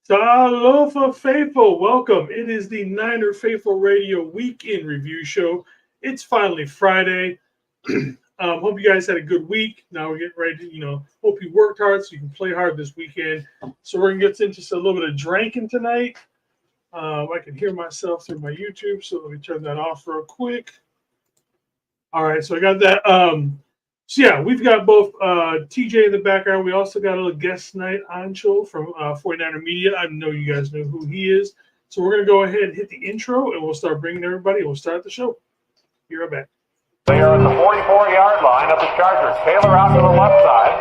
Aloha Faithful, welcome. It is the Niner Faithful Radio Weekend Review Show. It's finally Friday. Hope you guys had a good week. Now we're getting ready to, hope you worked hard so you can play hard this weekend. So we're going to get into just a little bit of drinking tonight. I can hear myself through my YouTube, so let me turn that off real quick. All right, so I got that. We've got both TJ in the background. We also got a little guest night on show from 49er Media. I know you guys know who he is. So we're going to go ahead and hit the intro, and we'll start bringing everybody. We'll start the show. Be right back. They are at the 44-yard line of the Chargers. Taylor out to the left side,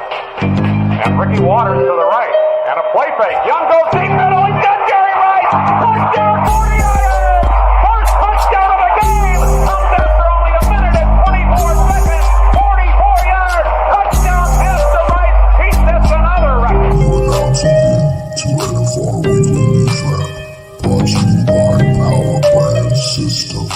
and Ricky Waters to the right. And a play fake. Young goes deep middle. He's got Jerry Rice. Touchdown, 49ers! First touchdown of the game. Comes after only a minute and 24 seconds. 44 yards. Touchdown pass to Rice. He sets another record. You are now tuned in to NFR Weekly News Wrap, brought to you by Power Brand Systems.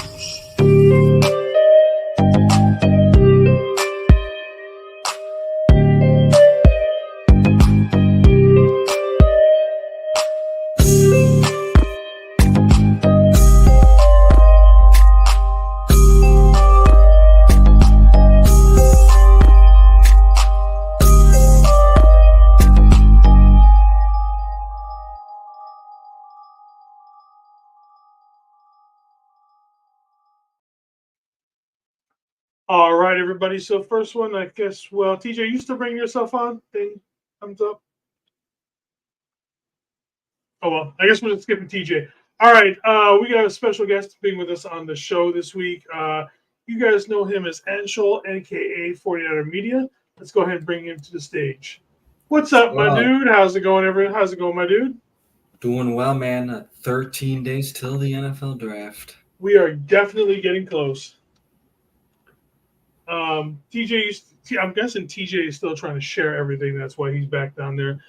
All right, everybody. So first one, I guess, TJ, you used to bring yourself on? Thing, thumbs up. Oh, well, I guess we're just skipping TJ. All right, we got a special guest being with us on the show this week. You guys know him as Anshul, a.k.a. 49er Media. Let's go ahead and bring him to the stage. What's up, my dude? How's it going, everyone? How's it going, my dude? Doing well, man. 13 days till the NFL draft. We are definitely getting close. TJ, I'm guessing TJ is still trying to share everything. That's why he's back down there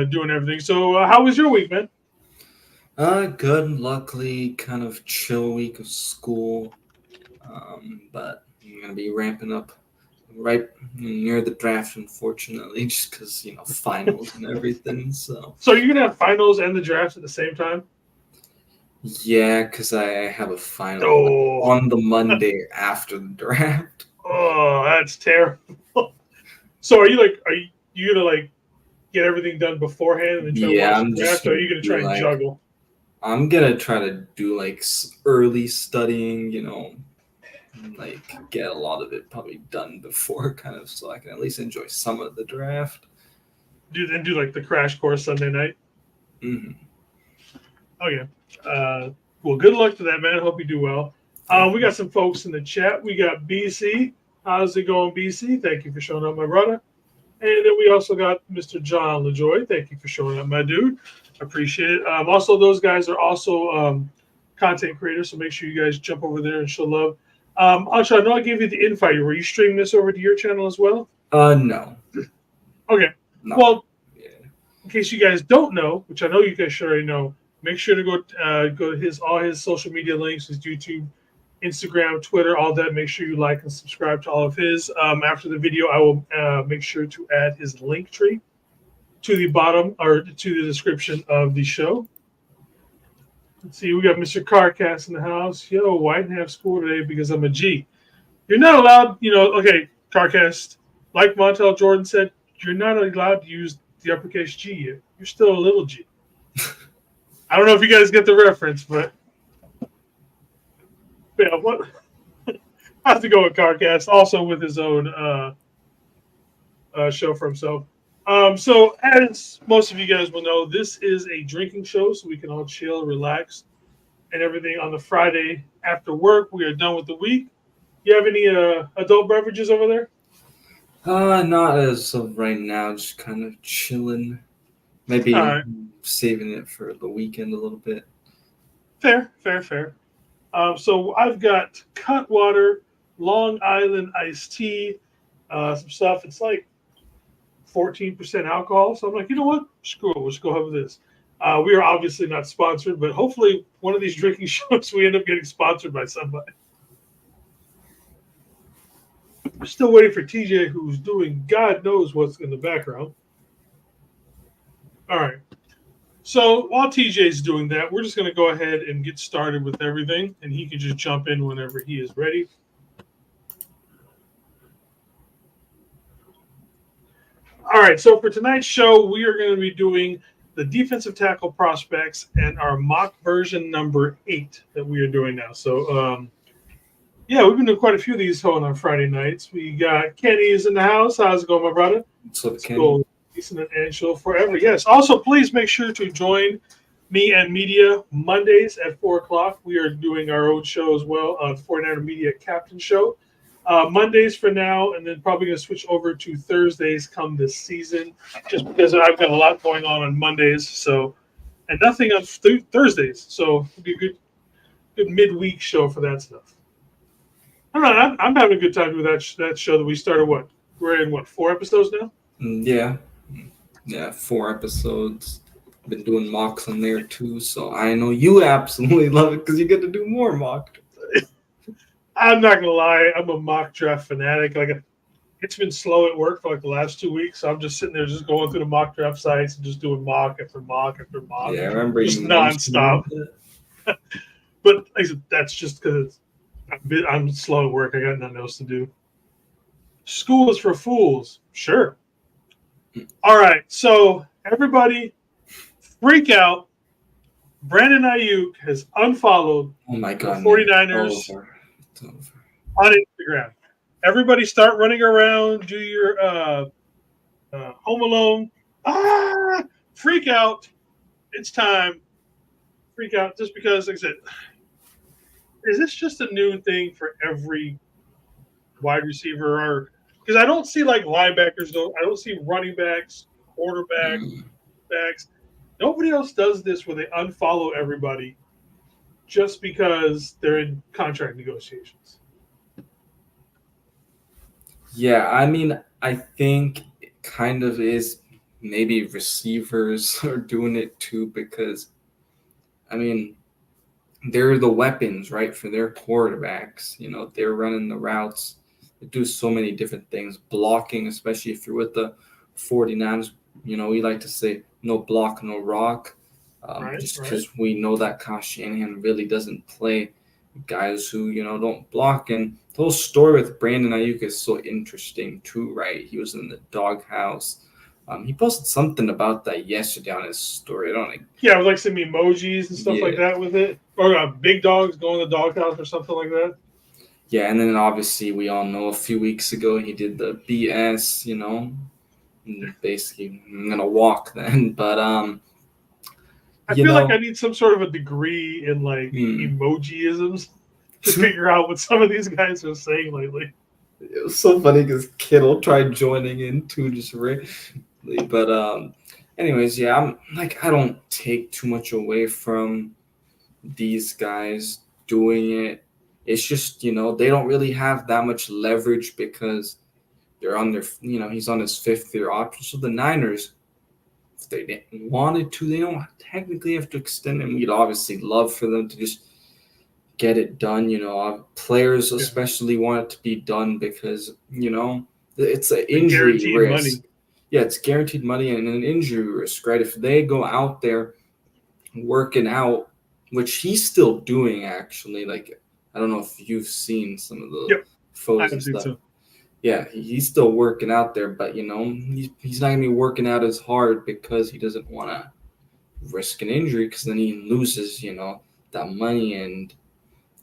doing everything. So how was your week, man? Good. Luckily, kind of chill week of school. But I'm going to be ramping up right near the draft, unfortunately, just because, finals and everything. So you're going to have finals and the draft at the same time? Yeah, because I have a final on the Monday after the draft. Oh, that's terrible. So are you gonna get everything done beforehand and then try to watch the draft, or are you gonna try and juggle? I'm gonna try to do early studying, get a lot of it probably done before, kind of, so I can at least enjoy some of the draft. Do the crash course Sunday night? Mm-hmm. Okay. Well, good luck to that, man. I hope you do well. We got some folks in the chat. We got BC. How's it going, BC? Thank you for showing up, my brother. And then we also got Mr. John LaJoy. Thank you for showing up, my dude. Appreciate it. Also, those guys are also content creators, so make sure you guys jump over there and show love. Ansha, I know I gave you the invite. Were you streaming this over to your channel as well? No. Okay. No. Well, in case you guys don't know, which I know you guys should already know, make sure to go to all his social media links, his YouTube, Instagram, Twitter, all that. Make sure you like and subscribe to all of his. After the video, I will make sure to add his link tree to the bottom or to the description of the show. Let's see, we got Mr. Carcast in the house. Yo, I didn't have school today because I'm a G. You're not allowed, okay, Carcast, like Montel Jordan said, you're not allowed to use the uppercase G yet. You're still a little G. I don't know if you guys get the reference, but yeah, what? I have to go with Carcast, also with his own show for himself. So as most of you guys will know, this is a drinking show, so we can all chill, relax, and everything on the Friday after work. We are done with the week. You have any adult beverages over there? Not as of right now, just kind of chilling. Maybe saving it for the weekend a little bit. Fair. So I've got Cutwater, Long Island iced tea, some stuff. It's 14% alcohol. So I'm like, you know what? Screw it. We'll just go have this. We are obviously not sponsored, but hopefully one of these drinking shows we end up getting sponsored by somebody. We're still waiting for TJ, who's doing God knows what's in the background. All right. So while TJ's doing that, we're just going to go ahead and get started with everything, and he can just jump in whenever he is ready. All right. So for tonight's show, we are going to be doing the defensive tackle prospects and our mock version number 8 that we are doing now. So, yeah, we've been doing quite a few of these on Friday nights. We got Kenny is in the house. How's it going, my brother? What's up, Kenny? Cool. Decent and show forever. Yes. Also, please make sure to join me and Media Mondays at 4 o'clock. We are doing our own show as well, 49er Media Captain Show. Mondays for now, and then probably going to switch over to Thursdays come this season, just because I've got a lot going on Mondays. So, and nothing on Thursdays. So it'll be a good midweek show for that stuff. I don't know. I'm having a good time with that show that we started. We're in 4 episodes now? Yeah, 4 episodes. Been doing mocks on there too, so I know you absolutely love it because you get to do more mock. I'm not gonna lie, I'm a mock draft fanatic. It's been slow at work for the last 2 weeks, so I'm just sitting there just going through the mock draft sites and just doing mock after mock after mock. Yeah, I remember just you nonstop. But like I said, that's just because I'm slow at work. I got nothing else to do. School is for fools. Sure. All right, so everybody freak out. Brandon Ayuk has unfollowed the 49ers It's over. on Instagram. Everybody start running around, do your Home Alone. Freak out. It's time. Freak out just because, like I said, is this just a new thing for every wide receiver? Or because I don't see linebackers, though. I don't see running backs, quarterbacks. Nobody else does this where they unfollow everybody just because they're in contract negotiations. Yeah, I mean, I think it kind of is maybe receivers are doing it too because, I mean, they're the weapons, right, for their quarterbacks. They're running the routes. They do so many different things. Blocking, especially if you're with the 49ers, we like to say no block, no rock. Just because we know that Kyle Shanahan really doesn't play guys who, don't block. And the whole story with Brandon Ayuk is so interesting too, right? He was in the doghouse. He posted something about that yesterday on his story. Yeah, with some emojis and stuff like that with it. Or big dogs going to the doghouse or something like that. Yeah, and then obviously we all know a few weeks ago he did the BS, basically I'm going to walk then. But I feel like I need some sort of a degree in emojiisms to figure out what some of these guys are saying lately. It was so funny because Kittle tried joining in too, just randomly. But anyways, yeah, I don't take too much away from these guys doing it. It's just, they don't really have that much leverage because they're on their, he's on his 5th-year option. So the Niners, if they wanted to, they don't technically have to extend him. We'd obviously love for them to just get it done. Players especially want it to be done because, it's an injury risk. Money. Yeah, it's guaranteed money and an injury risk, right? If they go out there working out, which he's still doing actually, I don't know if you've seen some of the photos and stuff. So. Yeah, he's still working out there, but he's not gonna be working out as hard because he doesn't want to risk an injury because then he loses, that money, and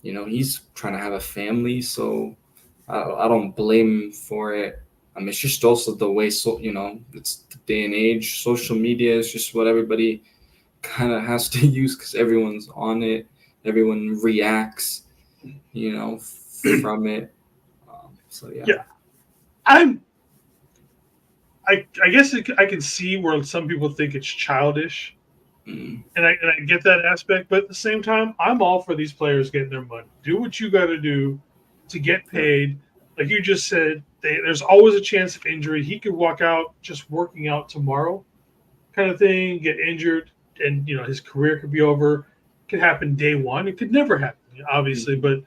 he's trying to have a family, so I don't blame him for it. It's just also the way, it's the day and age. Social media is just what everybody kind of has to use because everyone's on it. Everyone reacts, from it. So yeah. Yeah. I guess I can see where some people think it's childish, and I get that aspect. But at the same time, I'm all for these players getting their money. Do what you got to do to get paid. Like you just said, there's always a chance of injury. He could walk out just working out tomorrow, kind of thing, get injured, and his career could be over. It could happen day one. It could never happen, obviously, but.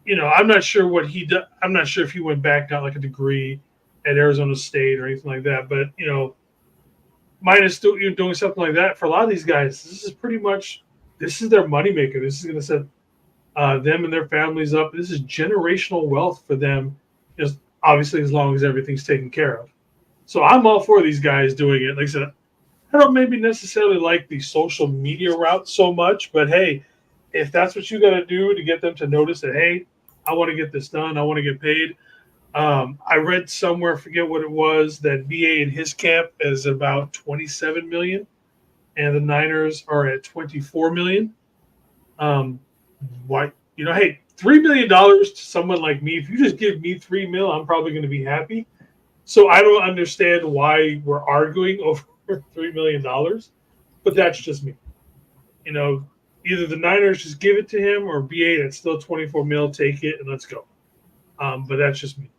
I'm not sure what he did. I'm not sure if he went back, got a degree at Arizona State or anything like that. But, minus doing something like that for a lot of these guys, this is their moneymaker. This is going to set them and their families up. This is generational wealth for them, just obviously as long as everything's taken care of. So I'm all for these guys doing it. Like I said, I don't maybe necessarily like the social media route so much, but hey, if that's what you got to do to get them to notice that, hey, I want to get this done, I want to get paid. I read somewhere, forget what it was, that BA in his camp is about 27 million, and the Niners are at 24 million. Why? Hey, $3 million to someone like me. If you just give me $3 million, I'm probably going to be happy. So I don't understand why we're arguing over $3 million, but that's just me. Either the Niners just give it to him, or BA that's still 24 mil, take it and let's go. But that's just me.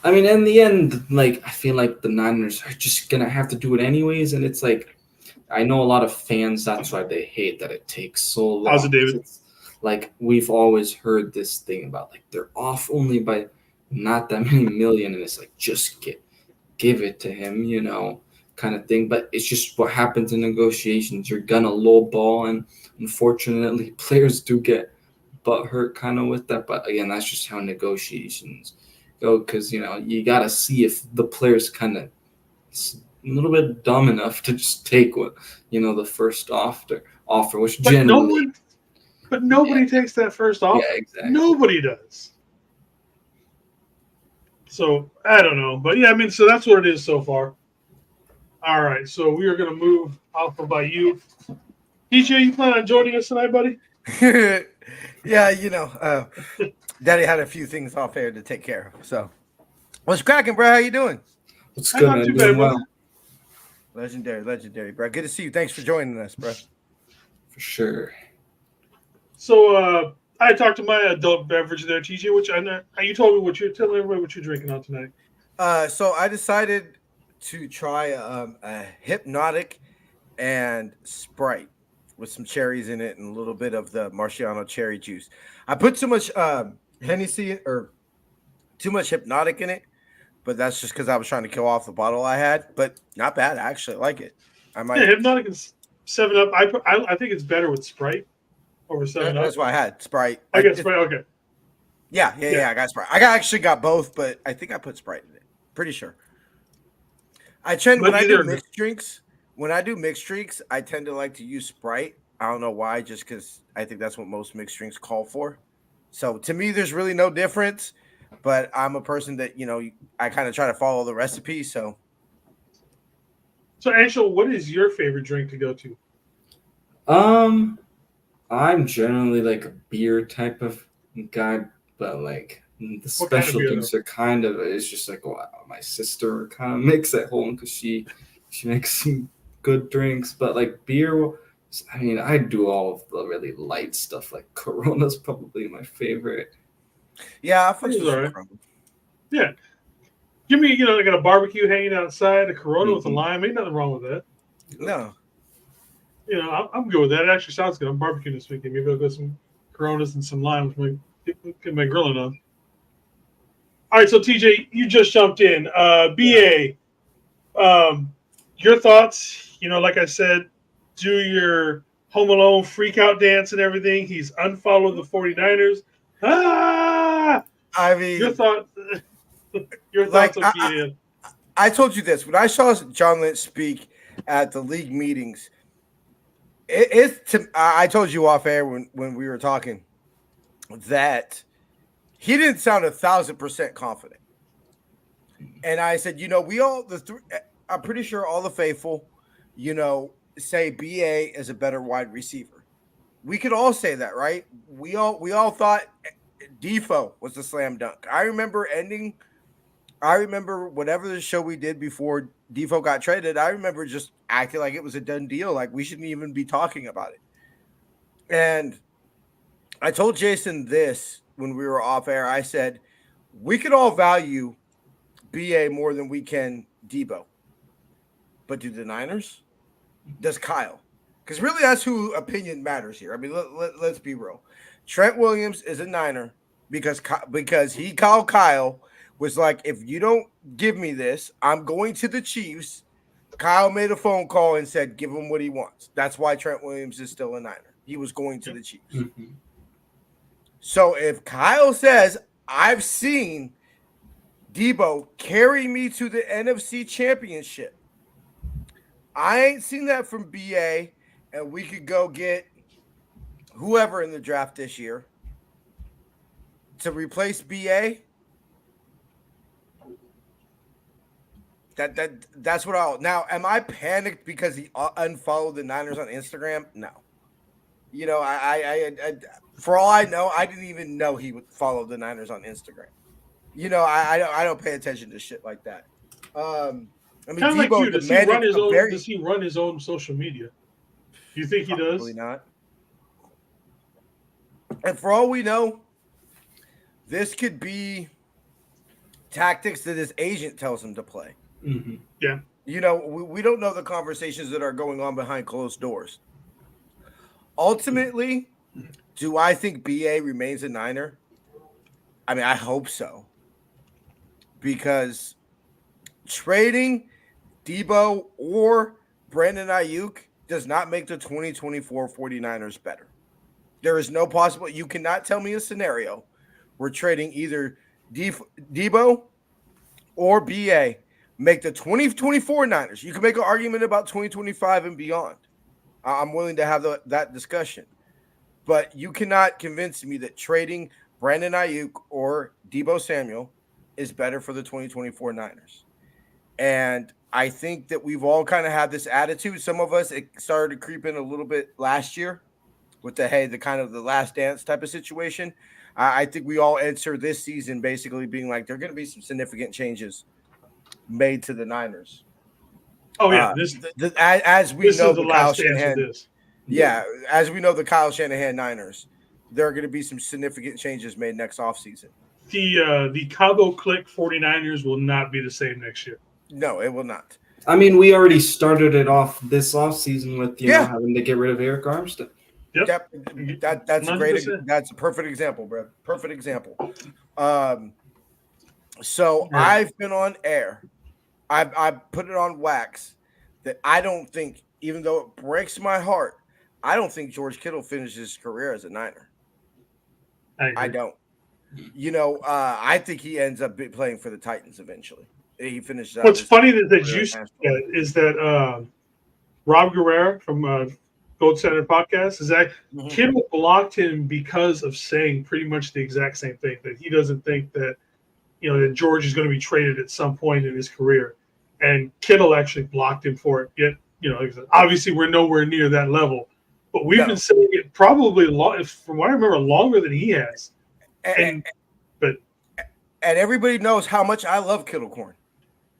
I mean, in the end, like, I feel like the Niners are just gonna have to do it anyways, and it's like, I know a lot of fans, that's why they hate that it takes so long. How's it, David? It's like, we've always heard this thing about, like, they're off only by not that many million, and it's like, just give it to him, kind of thing. But it's just what happens in negotiations. You're gonna lowball, and unfortunately, players do get butt hurt kind of with that. But again, that's just how negotiations go, because you gotta see if the player's kind of a little bit dumb enough to just take what the first offer, which generally. But nobody takes that first offer. Yeah, exactly. Nobody does. So I don't know, but yeah, I mean, so that's what it is so far. All right, so we are going to move off of by you. DJ, you plan on joining us tonight, buddy? Yeah, Daddy had a few things off air to take care of. So, what's cracking, bro? How you doing? What's good, man? Doing well. Legendary, bro. Good to see you. Thanks for joining us, bro. For sure. So I talked to my adult beverage there, TJ. Which you told me what you're telling everybody what you're drinking on tonight. So I decided to try a Hypnotic and Sprite with some cherries in it and a little bit of the Marciano cherry juice. I put too much Hennessy or too much Hypnotic in it, but that's just because I was trying to kill off the bottle I had. But not bad, I actually like it. Yeah, Hypnotic is 7-Up. I think it's better with Sprite over 7-Up. That's why I had Sprite. I got Sprite. Okay. Yeah. I got Sprite. I actually got both, but I think I put Sprite in it. Pretty sure. When I do mixed drinks, I tend to like to use Sprite. I don't know why, just because I think that's what most mixed drinks call for. So to me, there's really no difference. But I'm a person that I kind of try to follow the recipe. So Anshul, what is your favorite drink to go to? I'm generally like a beer type of guy, but like the special drinks are kind of, it's just like, wow, my sister kind of makes at home because she makes some good drinks. But like beer, I mean, I do all of the really light stuff. Like Corona's probably my favorite. Yeah, I think all right. Yeah, give me like a barbecue hanging outside, a Corona with a lime. Ain't nothing wrong with that. No. I'm good with that. It actually sounds good. I'm barbecuing this weekend. Maybe I'll get some Coronas and some limes. Get my grilling on. All right, so TJ, you just jumped in. BA, your thoughts? Like I said, do your Home Alone freak out dance and everything. He's unfollowed the 49ers. I mean, your thoughts on BA? I told you this. When I saw John Lynch speak at the league meetings, I told you off air when we were talking that he didn't sound 1,000% confident. And I said, I'm pretty sure all the faithful, say BA is a better wide receiver. We could all say that, right? We all thought Defoe was a slam dunk. I remember whatever the show we did before Defoe got traded, I remember just acting like it was a done deal. Like we shouldn't even be talking about it. And I told Jason this when we were off air. I said, we could all value BA more than we can Debo. But do the Niners? Does Kyle? Because really that's who opinion matters here. I mean, let's be real. Trent Williams is a Niner because he called Kyle, was like, if you don't give me this, I'm going to the Chiefs Kyle made a phone call and said, give him what he wants. That's why Trent Williams is still a Niner. He was going to the Chiefs. Mm-hmm. So if Kyle says, I've seen Debo carry me to the NFC Championship, I ain't seen that from BA, and we could go get whoever in the draft this year to replace BA. That's what I'll now. Am I panicked because he unfollowed the Niners on Instagram? No. You know, I for all I know, I didn't even know he would follow the Niners on Instagram. You know, I don't pay attention to shit like that. I mean, Kind of like Debo you. Does he run his own social media? Do you think he does? Probably not. And for all we know, this could be tactics that his agent tells him to play. Mm-hmm. Yeah. You know, we don't know the conversations that are going on behind closed doors. Ultimately, do I think BA remains a Niner? I mean, I hope so. Because trading Debo or Brandon Ayuk does not make the 2024 49ers better. There is no possible. You cannot tell me a scenario where trading either Debo or BA make the 2024 Niners. You can make an argument about 2025 and beyond. I'm willing to have that discussion. But you cannot convince me that trading Brandon Ayuk or Debo Samuel is better for the 2024 Niners. And I think that we've all kind of had this attitude. Some of us, it started to creep in a little bit last year with the kind of the last dance type of situation. I think we all enter this season basically being like, there are going to be some significant changes made to the Niners. Oh, yeah. As we know, the last dance of this. Yeah, as we know, the Kyle Shanahan Niners, there are going to be some significant changes made next offseason. The Cabo Click 49ers will not be the same next year. No, it will not. I mean, we already started it off this offseason with know having to get rid of Eric Armstead. Yep. That's a great. That's a perfect example, bro. Perfect example. So yeah. I've been on air. I've put it on wax that I don't think, even though it breaks my heart, I don't think George Kittle finishes his career as a Niner. I don't. You know, I think he ends up playing for the Titans eventually. He finishes. What's funny that you said is that Rob Guerrera from Gold Center Podcast is that Kittle blocked him because of saying pretty much the exact same thing, that he doesn't think that, you know, that George is going to be traded at some point in his career, and Kittle actually blocked him for it. Yet, you know, obviously we're nowhere near that level, but we've been saying it probably from what I remember, longer than he has. And everybody knows how much I love Kittle Corn.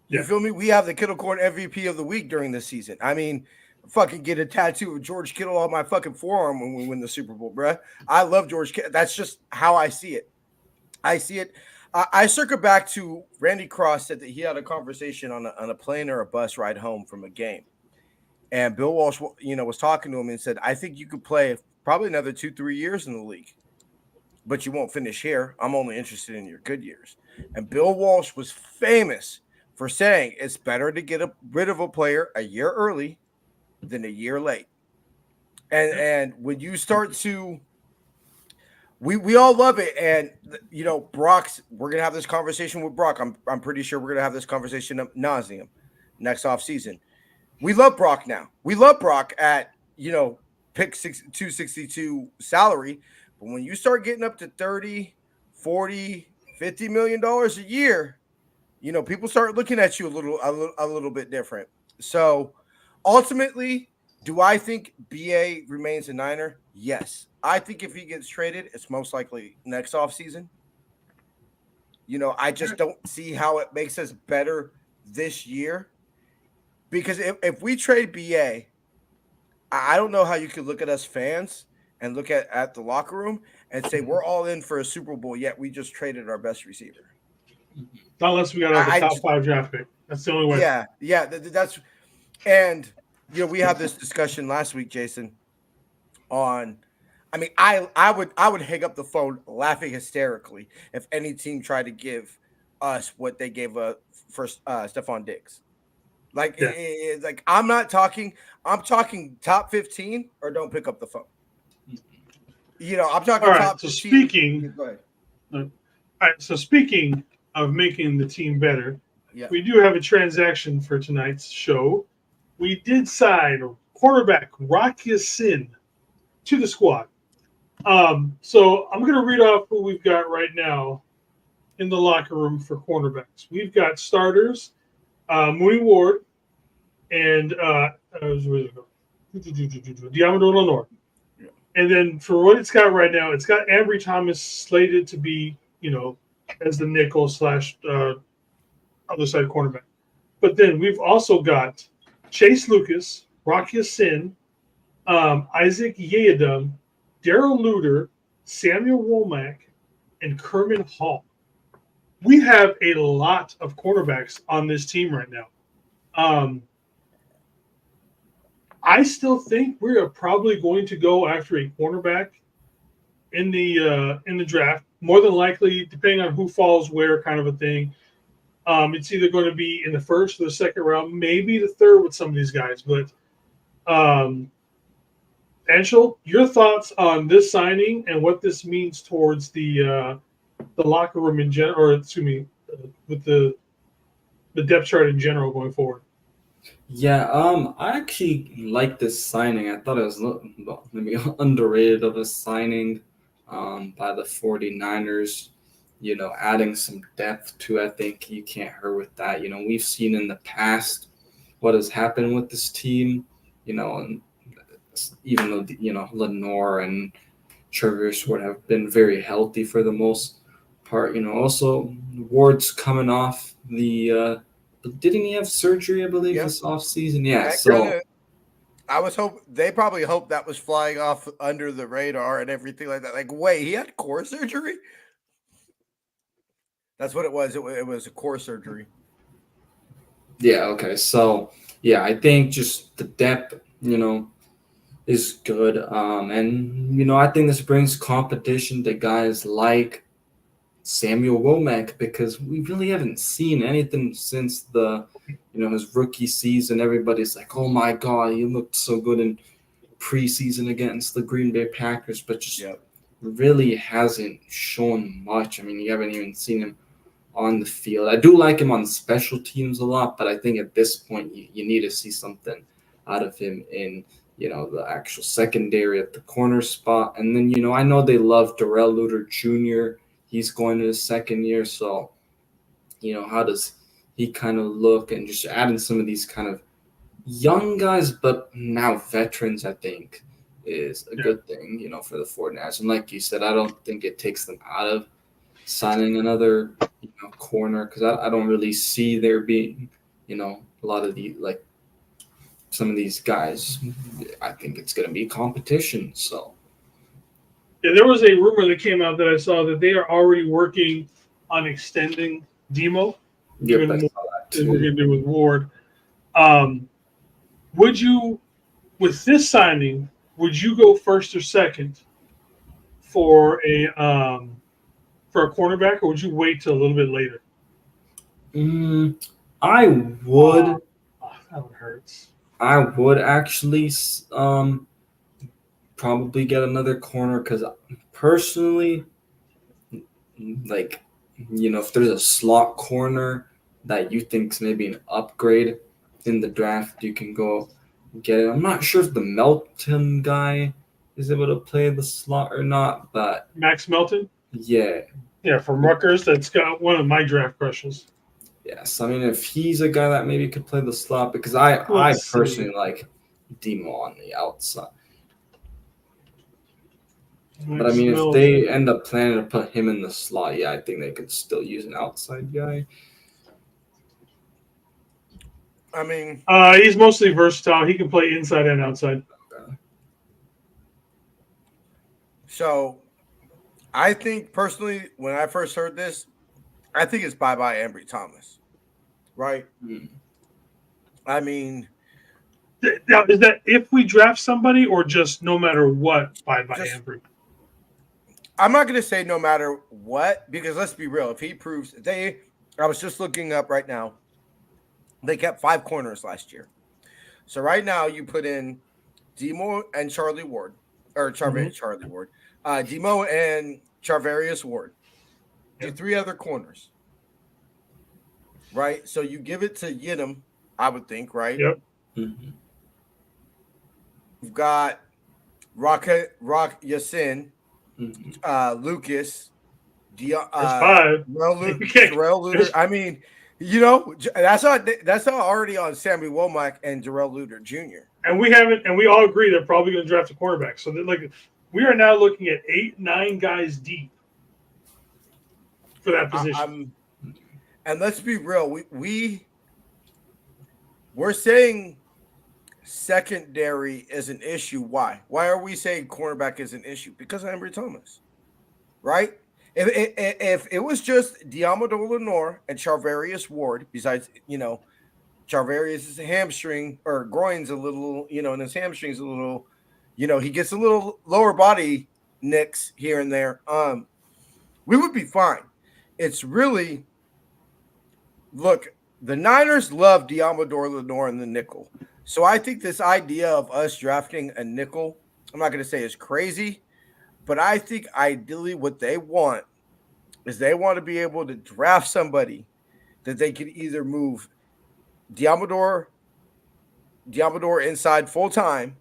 You feel me? We have the Kittle Corn MVP of the week during this season. I mean, fucking get a tattoo of George Kittle on my fucking forearm when we win the Super Bowl, bruh. I love George Kittle. That's just how I see it. I see it. I circle back to Randy Cross said that he had a conversation on a plane or a bus ride home from a game. And Bill Walsh, you know, was talking to him and said, I think you could play probably another 2-3 years in the league, but you won't finish here. I'm only interested in your good years. And Bill Walsh was famous for saying it's better to get rid of a player a year early than a year late. And when you start to, we all love it. And, you know, we're going to have this conversation with Brock. I'm pretty sure we're going to have this conversation ad nauseum next offseason. We love Brock now. We love Brock at, you know, pick 262 salary. But when you start getting up to 30, 40, $50 million a year, you know, people start looking at you a little bit different. So ultimately, do I think BA remains a Niner? Yes. I think if he gets traded, it's most likely next offseason. You know, I just don't see how it makes us better this year. Because if we trade BA, I don't know how you could look at us fans and look at the locker room and say we're all in for a Super Bowl, yet we just traded our best receiver. Not unless we got a top 5 draft pick. That's the only way. Yeah. That's and you know, we had this discussion last week, Jason. On, I mean, I would hang up the phone laughing hysterically if any team tried to give us what they gave for Stephon Diggs. Like, Yeah. like I'm talking top 15 or don't pick up the phone. I'm talking All right. top So 15. Go ahead. all right. So speaking of making the team better, Yeah. we do have a transaction for tonight's show. We did sign quarterback Rocky Sin to the squad. So I'm going to read off who we've got right now in the locker room for cornerbacks. We've got starters, Mooney Ward and Diamond Lenore. Yeah. And then for what it's got right now, it's got Ambry Thomas slated to be, as the nickel / other side cornerback. But then we've also got Chase Lucas, Rocky Sin, Isaac Yeadum, Daryl Luter, Samuel Womack, and Kerman Hall. We have a lot of cornerbacks on this team right now. I still think we're probably going to go after a cornerback in the draft. More than likely, depending on who falls where, kind of a thing. It's either going to be in the first or the second round, maybe the third with some of these guys. But Anshul, your thoughts on this signing and what this means towards the locker room in general, or excuse me, with the depth chart in general going forward? Yeah, I actually like this signing. I thought it was maybe underrated of a signing by the 49ers. Adding some depth to, I think you can't hurt with that. We've seen in the past what has happened with this team, and even though, Lenore and Traverse would have been very healthy for the most part. Also Ward's coming off the didn't he have surgery, I believe, Yeah. this off season? Yeah. They probably hoped that was flying off under the radar and everything like that. Like, wait, he had core surgery? That's what it was. It was a core surgery. Yeah, okay. So, yeah, I think just the depth, is good. And, I think this brings competition to guys like Samuel Womack, because we really haven't seen anything since his rookie season. Everybody's like, oh my God, he looked so good in preseason against the Green Bay Packers, but just really hasn't shown much. I mean, you haven't even seen him on the field. I do like him on special teams a lot, but I think at this point you need to see something out of him in the actual secondary at the corner spot. And then I know they love Darrell Luter Jr. He's going to his second year, so how does he kind of look? And just adding some of these kind of young guys, but now veterans, I think is a good thing, for the 49ers. And like you said, I don't think it takes them out of signing another corner, because I don't really see there being a lot of the some of these guys. I think it's going to be competition. So yeah, there was a rumor that came out that I saw that they are already working on extending Demo. yep, I saw that As we're too. going to do with Ward. Would you, with this signing, would you go first or second for a cornerback, or would you wait till a little bit later? I would. That one hurts. I would actually probably get another corner, because personally, if there's a slot corner that you think's maybe an upgrade in the draft, you can go get it. I'm not sure if the Melton guy is able to play the slot or not, but Max Melton? yeah. Yeah, from Rutgers. That's got one of my draft crushes. Yes, I mean, if he's a guy that maybe could play the slot, because I personally like Demo on the outside. But I mean, if they end up planning to put him in the slot, I think they could still use an outside guy. I mean, he's mostly versatile. He can play inside and outside. Okay. So I think personally, when I first heard this, I think it's bye-bye Ambry Thomas, right? I mean, now, is that if we draft somebody, or just no matter what, bye-bye Ambry? I'm not going to say no matter what, because let's be real. If he proves I was just looking up right now. They kept 5 corners last year. So right now you put in Demo and Charlie Ward, or Charlie Ward, Demo and Charvarius Ward, your 3 other corners, right? So you give it to Yidam, I would think, right? Yep. Mm-hmm. You've got Rock Yassin, Lucas, That's 5. Darrell Luter. I mean, you know, that's not already on Sammy Womack and Darrell Luter Jr. And we all agree they're probably going to draft a quarterback. So we are now looking at 8, 9 guys deep for that position. And let's be real, we're saying secondary is an issue. Why? Why are we saying cornerback is an issue? Because of Henry Thomas, right? If it was just Diamador Lenore and Charvarius Ward, besides, you know, Charvarius' hamstring or groin's a little, you know, and his hamstring's a little, you know, he gets a little lower body nicks here and there. We would be fine. It's really, look, the Niners love Diamador Lenore in the nickel. So I think this idea of us drafting a nickel, I'm not going to say is crazy, but I think ideally what they want is they want to be able to draft somebody that they could either move Diamador inside full time,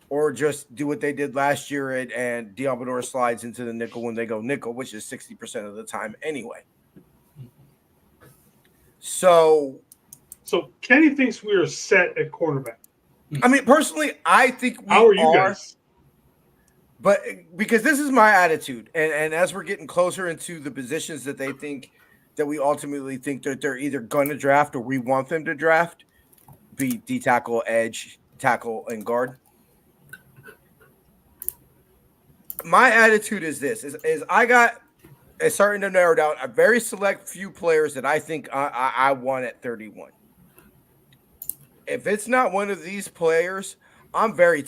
or just do what they did last year and Diamador slides into the nickel when they go nickel, which is 60% of the time anyway. So Kenny thinks we are set at cornerback. I mean, personally, I think we How are you guys? But because this is my attitude, and as we're getting closer into the positions that they think that we ultimately think that they're either going to draft or we want them to draft, be D tackle, edge, tackle, and guard. My attitude is this: is it's starting to narrow down a very select few players that I think I want at 31. If it's not one of these players, I'm very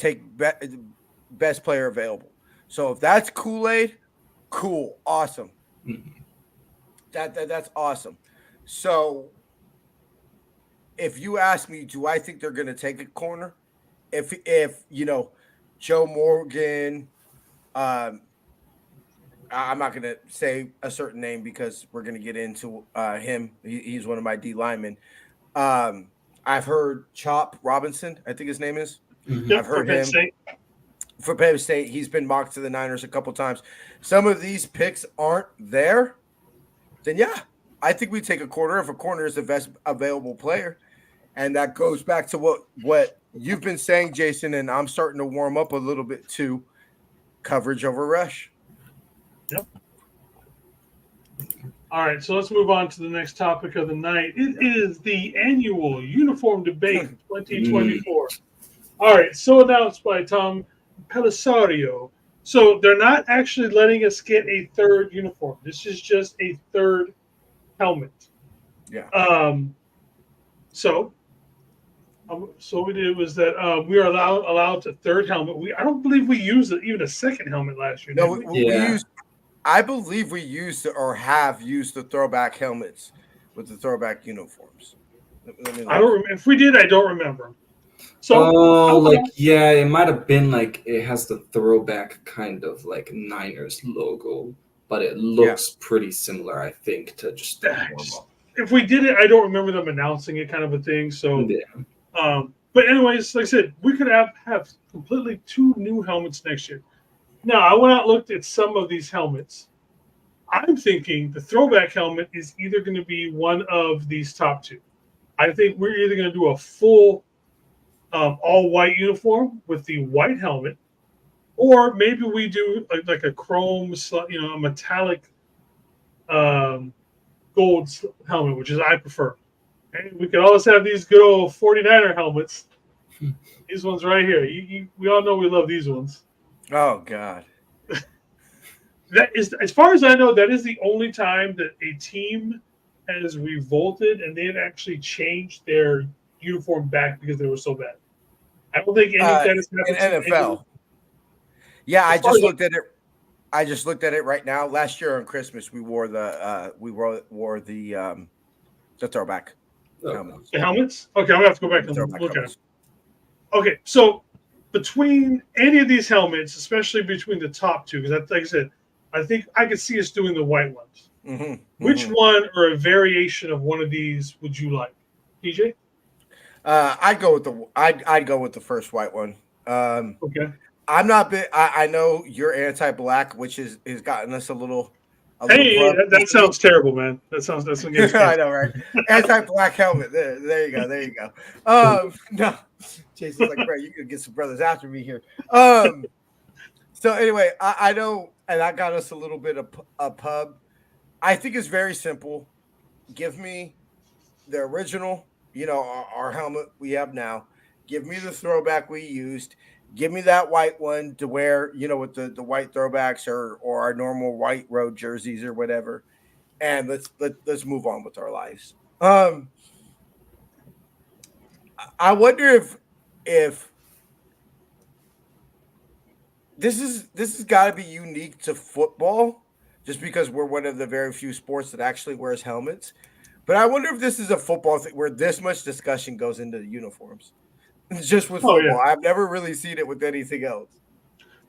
best player available. So if that's Kool-Aid, cool, awesome. Mm-hmm. That's awesome. So if you ask me, do I think they're going to take a corner? If you know, Joe Morgan, I'm not going to say a certain name because we're going to get into him. He's one of my D linemen. I've heard Chop Robinson, I think his name is. Mm-hmm. I've heard him for Penn State. He's been mocked to the Niners a couple times. Some of these picks aren't there. Then yeah, I think we take a corner if a corner is the best available player. And that goes back to what you've been saying, Jason, and I'm starting to warm up a little bit too. Coverage over rush. Yep. All right, so let's move on to the next topic of the night. It is the annual uniform debate 2024. All right, so announced by Tom Pellisario. So they're not actually letting us get a third uniform. This is just a third helmet. Yeah. So what we did was that we are allowed to third helmet. I don't believe we used even a second helmet last year. No, we used. I believe we used or have used the throwback helmets with the throwback uniforms. I don't remember. If we did, I don't remember. So, it might have been like it has the throwback kind of like Niners logo, but it looks pretty similar, I think, to just the normal. If we did it, I don't remember them announcing it, kind of a thing. So, yeah. But anyways, like I said, we could have completely 2 new helmets next year. Now, I went out and looked at some of these helmets. I'm thinking the throwback helmet is either going to be one of these top 2. I think we're either going to do a full all-white uniform with the white helmet, or maybe we do like a chrome, a metallic gold helmet, which is I prefer. And we could always have these good old 49er helmets. These ones right here. We all know we love these ones. Oh, God. That is, as far as I know, that is the only time that a team has revolted and they've actually changed their uniform back because they were so bad. I don't think any of that has happened in NFL. Yeah, I just looked at it. I just looked at it right now. Last year on Christmas, we wore the throwback. helmets. The helmets? Okay, I'm going to have to go back and Throwback look at helmets. them. Okay, so between any of these helmets, especially between the top two, because like I said, I think I could see us doing the white ones. Mm-hmm. Which one or a variation of one of these would you like, DJ? I'd go with the first white one. Okay. I'm not big. I know you're anti-black, which has gotten us a little Hey, that publicity. sounds terrible, man. That's what gets I know, right? Anti-black helmet. There you go. There you go. No, Jason's like, bro, you could get some brothers after me here. So anyway, I know, and that got us a little bit of a pub. I think it's very simple. Give me the original, our helmet we have now. Give me the throwback we used. Give me that white one to wear, with the white throwbacks or our normal white road jerseys or whatever. And let's move on with our lives. I wonder if this has got to be unique to football, just because we're one of the very few sports that actually wears helmets. But I wonder if this is a football thing where this much discussion goes into the uniforms. Just with football. Yeah. I've never really seen it with anything else.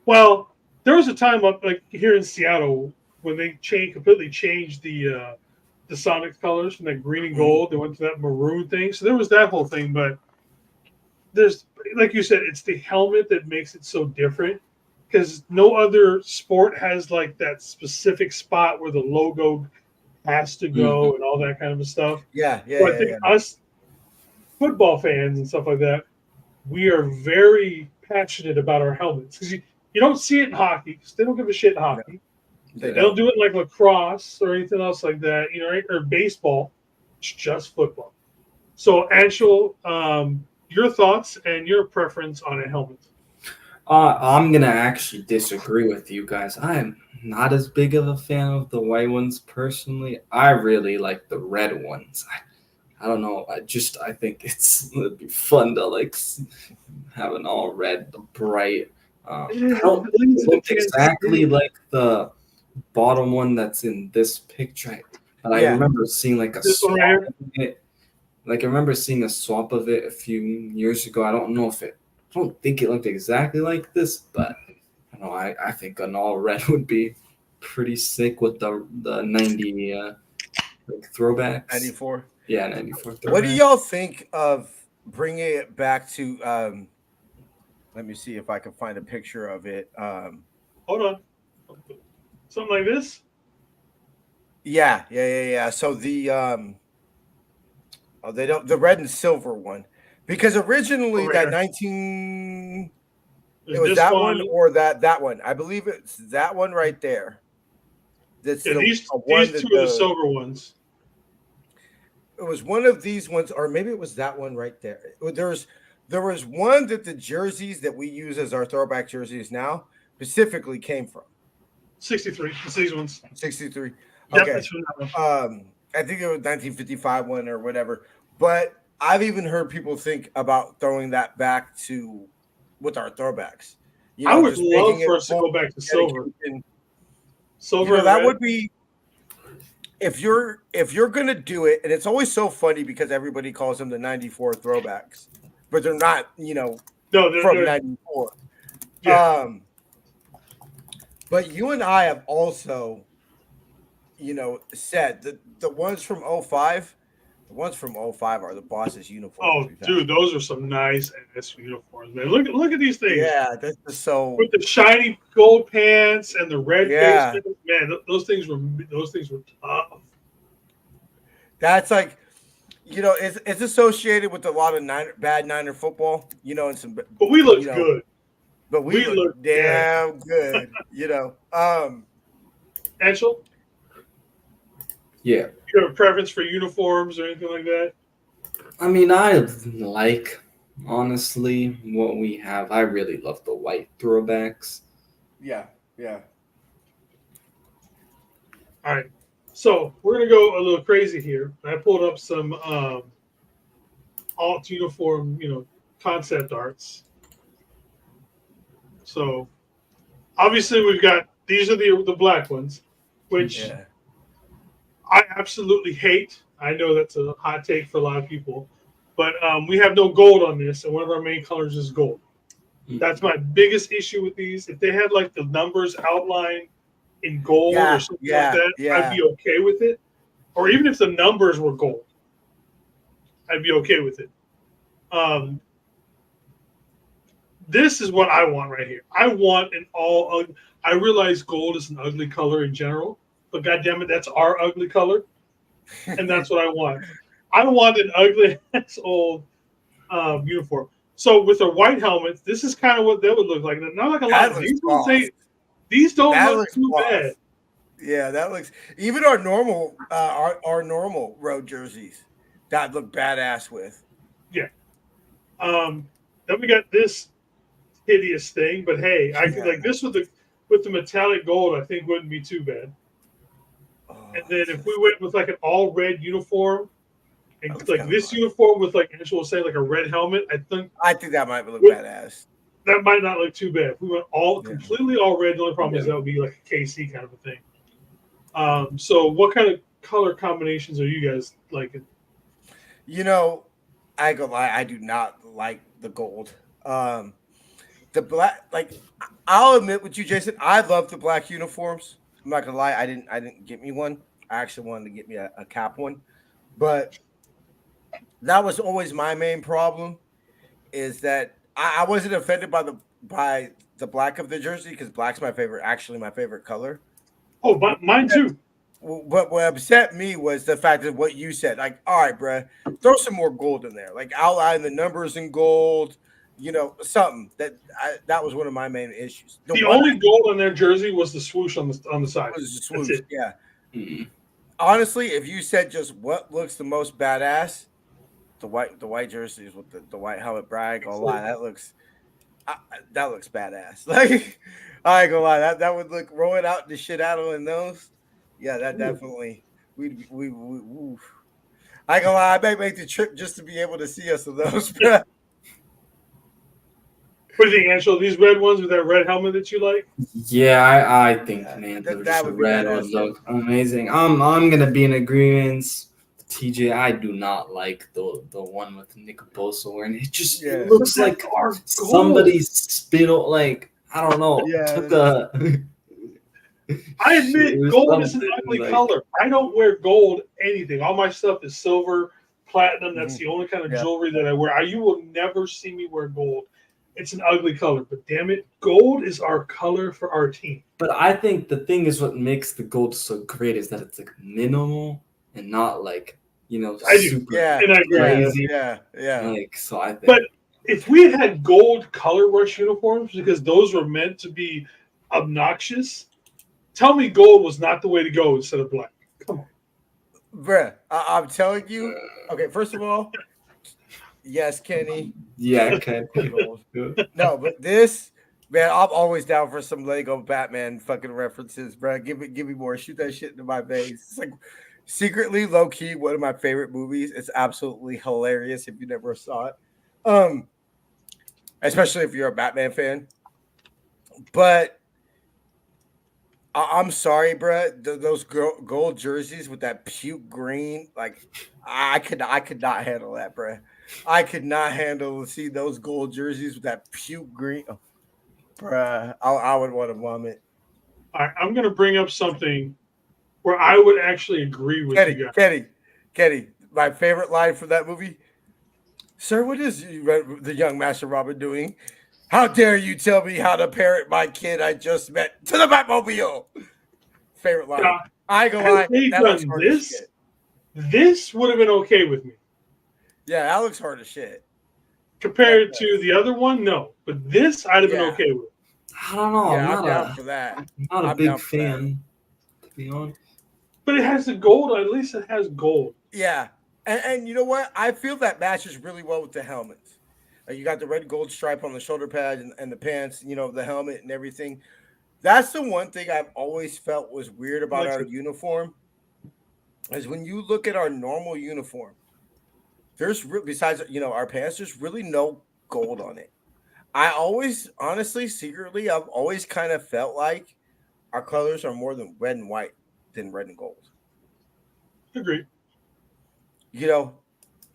Well, there was a time up like here in Seattle when they completely changed the Sonics colors from that green and gold. They went to that maroon thing. So there was that whole thing. But there's, like you said, it's the helmet that makes it so different, because no other sport has like that specific spot where the logo has to go and all that kind of stuff. Yeah. So I think us football fans and stuff like that, we are very passionate about our helmets, because you don't see it in hockey, because they don't give a shit in hockey. They don't do it like lacrosse or anything else like that, right? Or baseball. It's just football. So, Anshul, your thoughts and your preference on a helmet? I'm gonna actually disagree with you guys. I'm not as big of a fan of the white ones personally. I really like the red ones. I don't know. I think it'd be fun to like have an all red, bright. I don't think it looks exactly like the bottom one that's in this picture, but I remember seeing like a swap of it. Like I remember seeing a swap of it a few years ago. I don't think it looked exactly like this, but I think an all red would be pretty sick with the 90 like throwbacks. 94. Yeah, 94. What do y'all think of bringing it back to? Let me see if I can find a picture of it. Hold on, something like this. Yeah. So the the red and silver one, because originally that 19. It was that one or that one. I believe it's that one right there. That's these two are the silver ones. It was one of these ones, or maybe it was that one right there. There was one that the jerseys that we use as our throwback jerseys now specifically came from. 63. It's these ones. 63. Yep, Okay. that's from that one. I think it was 1955 one or whatever. But I've even heard people think about throwing that back to with our throwbacks. I would love for us to go back to silver. Silver. That would be. If you're gonna do it, and it's always so funny because everybody calls them the 94 throwbacks, but they're not, no, they're from 94. Yeah. But you and I have also, said that the ones from 05, are the boss's uniforms. Oh, dude, those are some nice ass uniforms, man. Look at these things. Yeah, this is so with the shiny gold pants and the red face, man. Those things were tough. That's like, it's associated with a lot of bad Niner football, and some. But we look good. But we look damn good, Anshul? Yeah. You have a preference for uniforms or anything like that? I mean, I like, honestly, what we have. I really love the white throwbacks. Yeah. All right. So we're going to go a little crazy here. I pulled up some alt uniform, concept arts. So obviously we've got, these are the black ones, which I absolutely hate. I know that's a hot take for a lot of people, but we have no gold on this, and one of our main colors is gold. That's my biggest issue with these. If they had like the numbers outlined in gold or something like that, I'd be okay with it. Or even if the numbers were gold, I'd be okay with it. This is what I want right here. I want an all. I realize gold is an ugly color in general, but goddamn it, that's our ugly color, and that's what I want. I want an ugly ass old uniform. So with a white helmet, this is kind of what that would look like. Not like a lot. These don't look too bad. Yeah, that looks. Even our normal road jerseys that look badass with. Yeah. Then we got this hideous thing, but hey, I could like this with the metallic gold. I think wouldn't be too bad. And then if we went with like an all red uniform, and like this uniform with like Angela was saying like a red helmet, I think that might look badass. That might not look too bad. If we went completely all red, the only problem is that would be like a KC kind of a thing. So what kind of color combinations are you guys liking? You know, I go lie, I do not like the gold. The black, like I'll admit with you, Jason, I love the black uniforms. I'm not gonna lie, I didn't get me one. I actually wanted to get me a cap one, but that was always my main problem. Is that I wasn't offended by the black of the jersey because black's my favorite color. Oh, but mine too. But what upset me was the fact that what you said, like, all right, bruh, throw some more gold in there, like outline the numbers in gold, you know, something that was one of my main issues. The only gold on their jersey was the swoosh on the side. Was the swoosh, yeah. Mm-hmm. Honestly, if you said just what looks the most badass, the white jerseys with the white helmet, brag, gonna lie, that looks badass. Like, I ain't gonna lie, that would look rolling out the shit out of those. Yeah, that definitely. We I ain't gonna lie, I may make the trip just to be able to see us in those. What do you think, Angelo? These red ones with that red helmet that you like? Yeah, I think, man, that would red would look amazing. I'm gonna be in agreement. TJ, I do not like the one with Nick Bosa wearing it. Just it looks like somebody spittle, like I don't know, took a. I admit gold is an ugly color. I don't wear gold anything. All my stuff is silver, platinum. That's the only kind of jewelry that I wear. You will never see me wear gold. It's an ugly color, but damn it, gold is our color for our team. But I think the thing is what makes the gold so great is that it's like minimal and not like, you know, super crazy. Yeah. Like, so I think. But if we had gold color rush uniforms, because those were meant to be obnoxious, tell me gold was not the way to go instead of black. Come on. Bruh, I'm telling you. Okay, first of all, yes, Kenny. Yeah, okay. No, but this, man, I'm always down for some Lego Batman fucking references, bro. Give me more. Shoot that shit into my face. It's like secretly, low key, one of my favorite movies. It's absolutely hilarious if you never saw it. Especially if you're a Batman fan. But I'm sorry, bro. Those gold jerseys with that puke green, like I could not handle that, bro. I could not handle see those gold jerseys with that puke green, bruh. I would want to vomit. All right, I'm going to bring up something where I would actually agree with you guys. Kenny, my favorite line from that movie. Sir, what is the young Master Robin doing? How dare you tell me how to parent my kid I just met to the Batmobile? Favorite line. I ain't gonna lie. This would have been okay with me. Yeah, that looks hard as shit. Compared to the other one, no. But this I'd have been okay with. I don't know. Yeah, I'm down for that. I'm not a big fan, to be honest. But it has the gold. At least it has gold. Yeah. And you know what? I feel that matches really well with the helmets. You got the red gold stripe on the shoulder pad and the pants, you know, the helmet and everything. That's the one thing I've always felt was weird about our uniform is when you look at our normal uniform, there's besides, you know, our pants, there's really no gold on it. I always, honestly, secretly, I've always kind of felt like our colors are more than red and white than red and gold. Agreed. You know,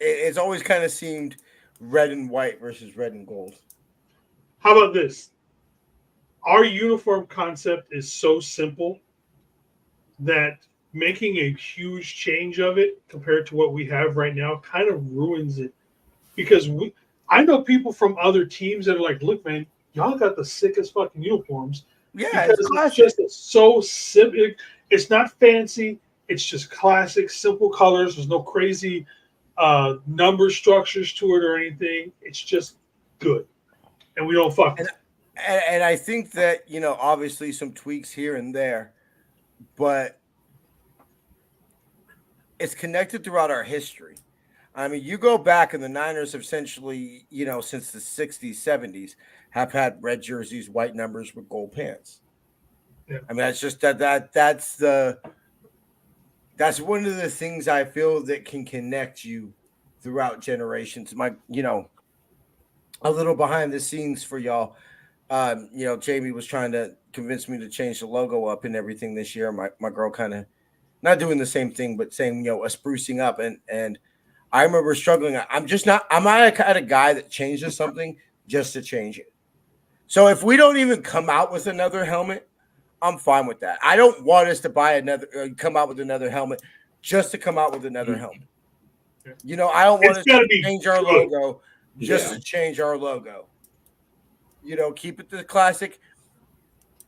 it's always kind of seemed red and white versus red and gold. How about this? Our uniform concept is so simple that making a huge change of it compared to what we have right now kind of ruins it. Because I know people from other teams that are like, look, man, y'all got the sickest fucking uniforms. Yeah, Because it's it's classic. just so simple. It's not fancy. It's just classic, simple colors. There's no crazy number structures to it or anything. It's just good. And we don't fuck with it. And I think that, obviously some tweaks here and there, but it's connected throughout our history. I mean, you go back and the Niners have essentially, since the 60s, 70s, have had red jerseys, white numbers with gold pants. Yeah. I mean, that's just that's one of the things I feel that can connect you throughout generations. A little behind the scenes for y'all. Jamie was trying to convince me to change the logo up and everything this year. My girl kind of not doing the same thing, but saying, a sprucing up. And I remember struggling. I'm not a kind of guy that changes something just to change it. So if we don't even come out with another helmet, I'm fine with that. I don't want us to come out with another helmet just to come out with another helmet. I don't want us to change our logo just to change our logo. Keep it the classic.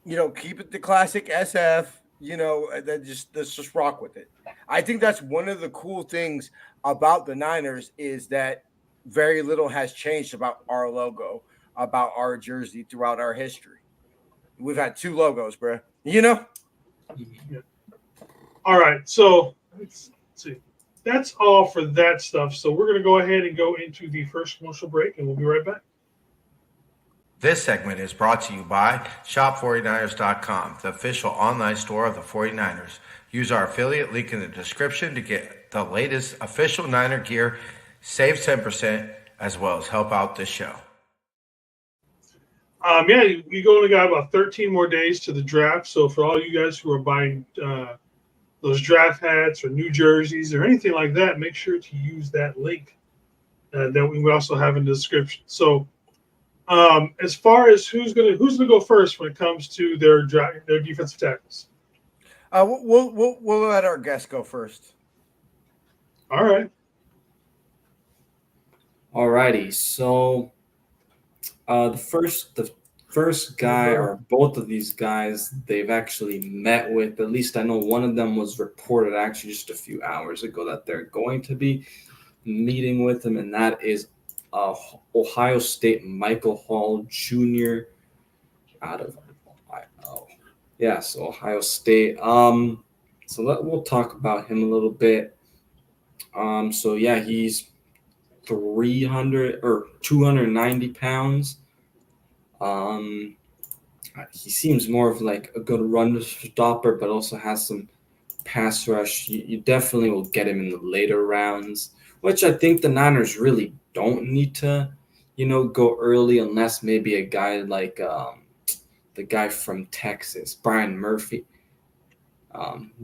Keep it the classic SF. Let's just rock with it. I think that's one of the cool things about the Niners is that very little has changed about our logo, about our jersey throughout our history. We've had two logos, bro. Yeah. All right, so let's see. That's all for that stuff. So we're going to go ahead and go into the first commercial break, and we'll be right back. This segment is brought to you by Shop49ers.com, the official online store of the 49ers. Use our affiliate link in the description to get the latest official Niner gear, save 10%, as well as help out this show. We only got about 13 more days to the draft. So for all you guys who are buying those draft hats or new jerseys or anything like that, make sure to use that link that we also have in the description. So as far as who's gonna go first when it comes to their defensive tackles, we'll let our guest go first. All right. Alrighty. So the first guy, or both of these guys, they've actually met with. At least I know one of them was reported actually just a few hours ago that they're going to be meeting with him, and that is Ohio State Michael Hall Jr. out of Ohio. Yeah, so Ohio State. We'll talk about him a little bit. He's 300 or 290 pounds. He seems more of like a good run stopper, but also has some pass rush. You definitely will get him in the later rounds, which I think the Niners really don't need to, go early unless maybe a guy like the guy from Texas, Brian Murphy,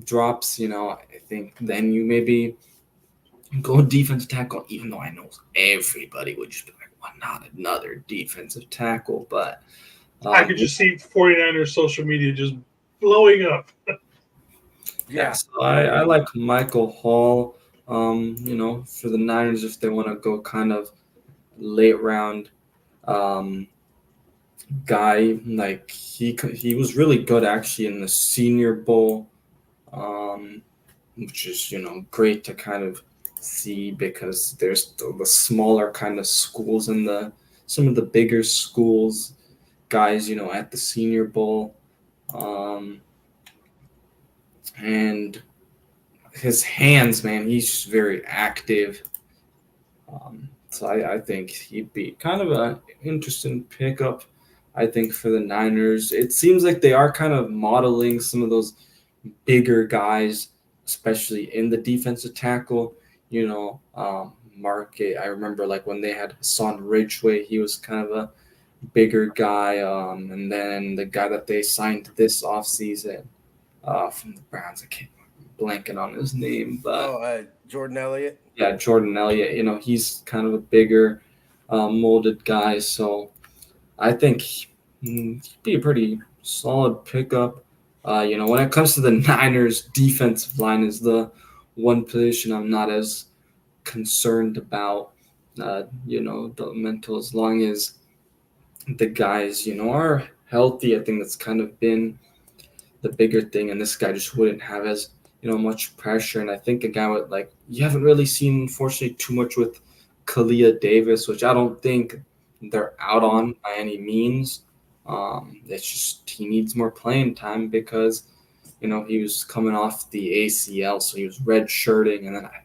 drops. I think then you maybe go defensive tackle, even though I know everybody would just be like, well, not another defensive tackle, but I could just see 49ers social media just blowing up. So I like Michael Hall, for the Niners if they want to go kind of late round guy. Like he was really good actually in the Senior Bowl, which is, great to kind of see because there's the smaller kind of schools and some of the bigger schools guys, at the Senior Bowl. And his hands, man, he's just very active. So I think he'd be kind of an interesting pickup, I think, for the Niners. It seems like they are kind of modeling some of those bigger guys, especially in the defensive tackle. Market. I remember like when they had Hassan Ridgeway, he was kind of a bigger guy. And then the guy that they signed this offseason from the Browns, I can't blanking on his name, but Jordan Elliott. Yeah, Jordan Elliott. He's kind of a bigger, molded guy. So I think he'd be a pretty solid pickup. When it comes to the Niners, defensive line is the one position I'm not as concerned about. The mental, as long as the guys, are healthy. I think that's kind of been the bigger thing, and this guy just wouldn't have as much pressure. And I think a guy with you haven't really seen, unfortunately, too much with Kalia Davis, which I don't think they're out on by any means. It's just he needs more playing time because he was coming off the ACL, so he was redshirting, and then I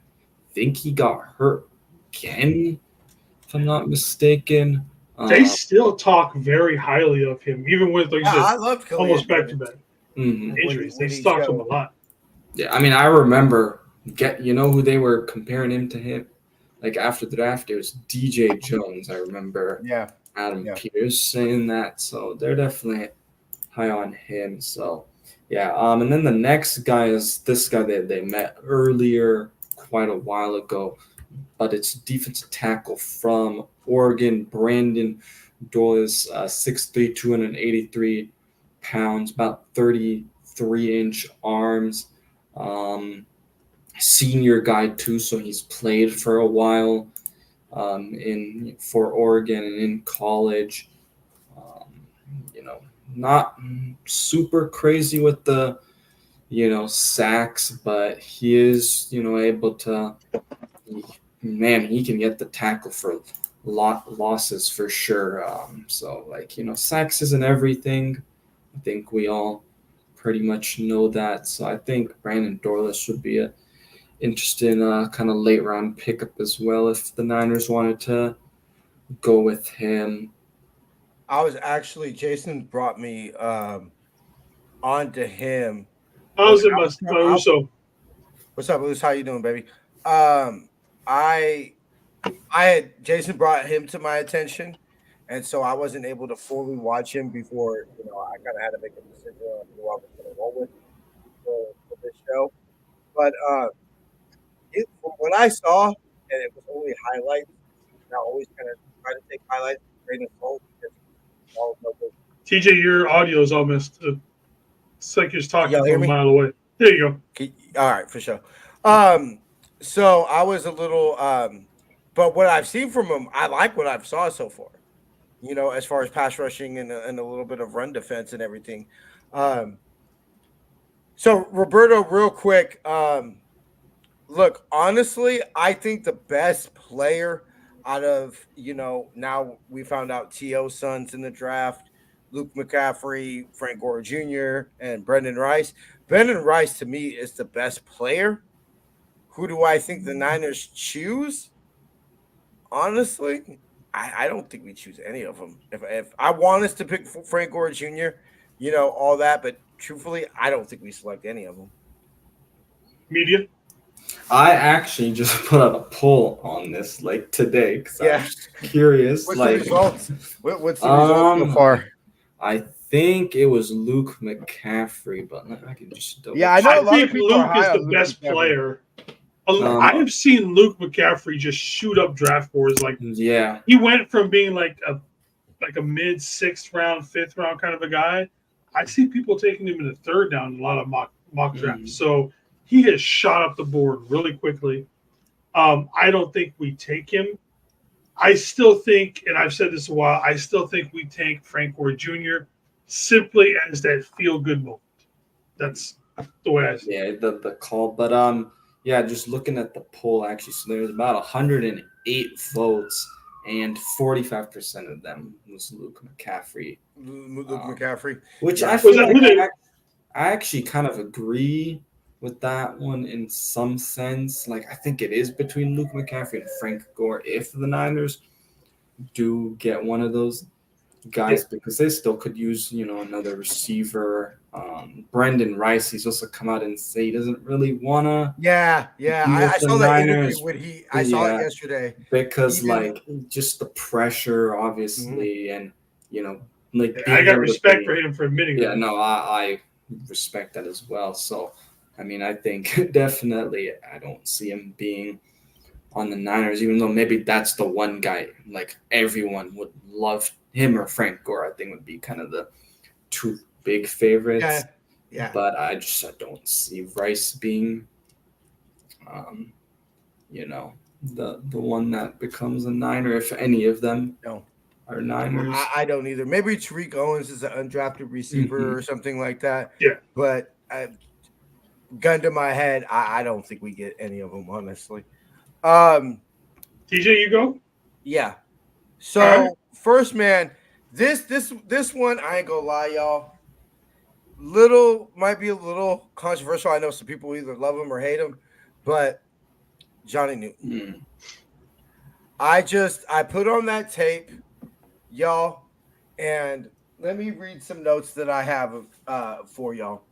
think he got hurt again, if I'm not mistaken. They still talk very highly of him, even with like you I said, love Kalia almost back Davis. to back Mhm. injuries. They When he talk to him showed. a lot. Yeah, I mean, I remember who they were comparing him to him. Like after the draft, it was DJ Jones. I remember Yeah. Adam Yeah. Peters saying that. So they're definitely high on him. So yeah. And then the next guy is this guy that they met earlier, quite a while ago, but it's defensive tackle from Oregon, Brandon Doyle's 6'3", 283 pounds, about 33-inch arms. Senior guy too, so he's played for a while for Oregon and in college. Um, not super crazy with the sacks, but he is able to. Man, he can get the tackle for losses for sure. Sacks isn't everything. I think we all pretty much know that. So I think Brandon Dorless would be a interesting kind of late round pickup as well if the Niners wanted to go with him. I was actually Jason brought me onto him. How's it, I was- Uso? What's up, Luce? How you doing, baby? I had Jason brought him to my attention, and so I wasn't able to fully watch him before. I kind of had to make a decision on who I was going to roll with for this show. But from what I saw, and it was only highlights. And I always kind of try to take highlights with a grain of salt because all of those. TJ, your audio is almost. It's like you're talking Y'all hear from a me? mile away. There you go. All right, for sure. So I was a little, but what I've seen from him, I like what I've saw so far. As far as pass rushing and a little bit of run defense and everything. So Roberto, real quick, look, honestly, I think the best player out of now we found out T.O. Sons in the draft. Luke McCaffrey, Frank Gore Jr., and Brendan Rice. Brendan Rice, to me, is the best player. Who do I think the Niners choose? Honestly, I don't think we choose any of them. If I want us to pick Frank Gore Jr., all that, but truthfully, I don't think we select any of them. Media. I actually just put out a poll on this today because I'm just curious. What's the results? What's the results so far? I think it was Luke McCaffrey, but I can just double. Yeah, I know a lot of think people are Luke high is on the Luke best McCaffrey. player. I have seen Luke McCaffrey just shoot up draft boards. Yeah, he went from being like a mid 6th round, 5th round kind of a guy. I see people taking him in the 3rd down in a lot of mock drafts. So he has shot up the board really quickly. I don't think we take him. I still think, and I've said this a while, I still think we take Frank Gore Jr. simply as that feel-good moment. That's the way I see it. Yeah, the call. But just looking at the poll, actually, so there's about 108 votes, and 45% of them was Luke McCaffrey. Luke McCaffrey. Which Yeah. I feel like I actually kind of agree with that one in some sense. I think it is between Luke McCaffrey and Frank Gore if the Niners do get one of those guys, because they still could use, another receiver. Brendan Rice, he's also come out and say he doesn't really want to. Yeah. I saw that interview I saw it yesterday. Because, just the pressure, obviously, and, I got respect for him for admitting that. Yeah, no, I respect that as well. So, I mean, I think definitely I don't see him being on the Niners, even though maybe that's the one guy like everyone would love him or Frank Gore. I think would be kind of the two big favorites. Yeah. But I don't see Rice being, the one that becomes a Niner if any of them No. are Niners. I don't either. Maybe Tariq Owens is an undrafted receiver or something like that. Yeah. But gun to my head, I don't think we get any of them, honestly. TJ, you go. Yeah. So All right. first, man, this one, I ain't gonna lie, y'all. Might be a little controversial. I know some people either love him or hate him, but Johnny Newton. I put on that tape, y'all, and let me read some notes that I have for y'all.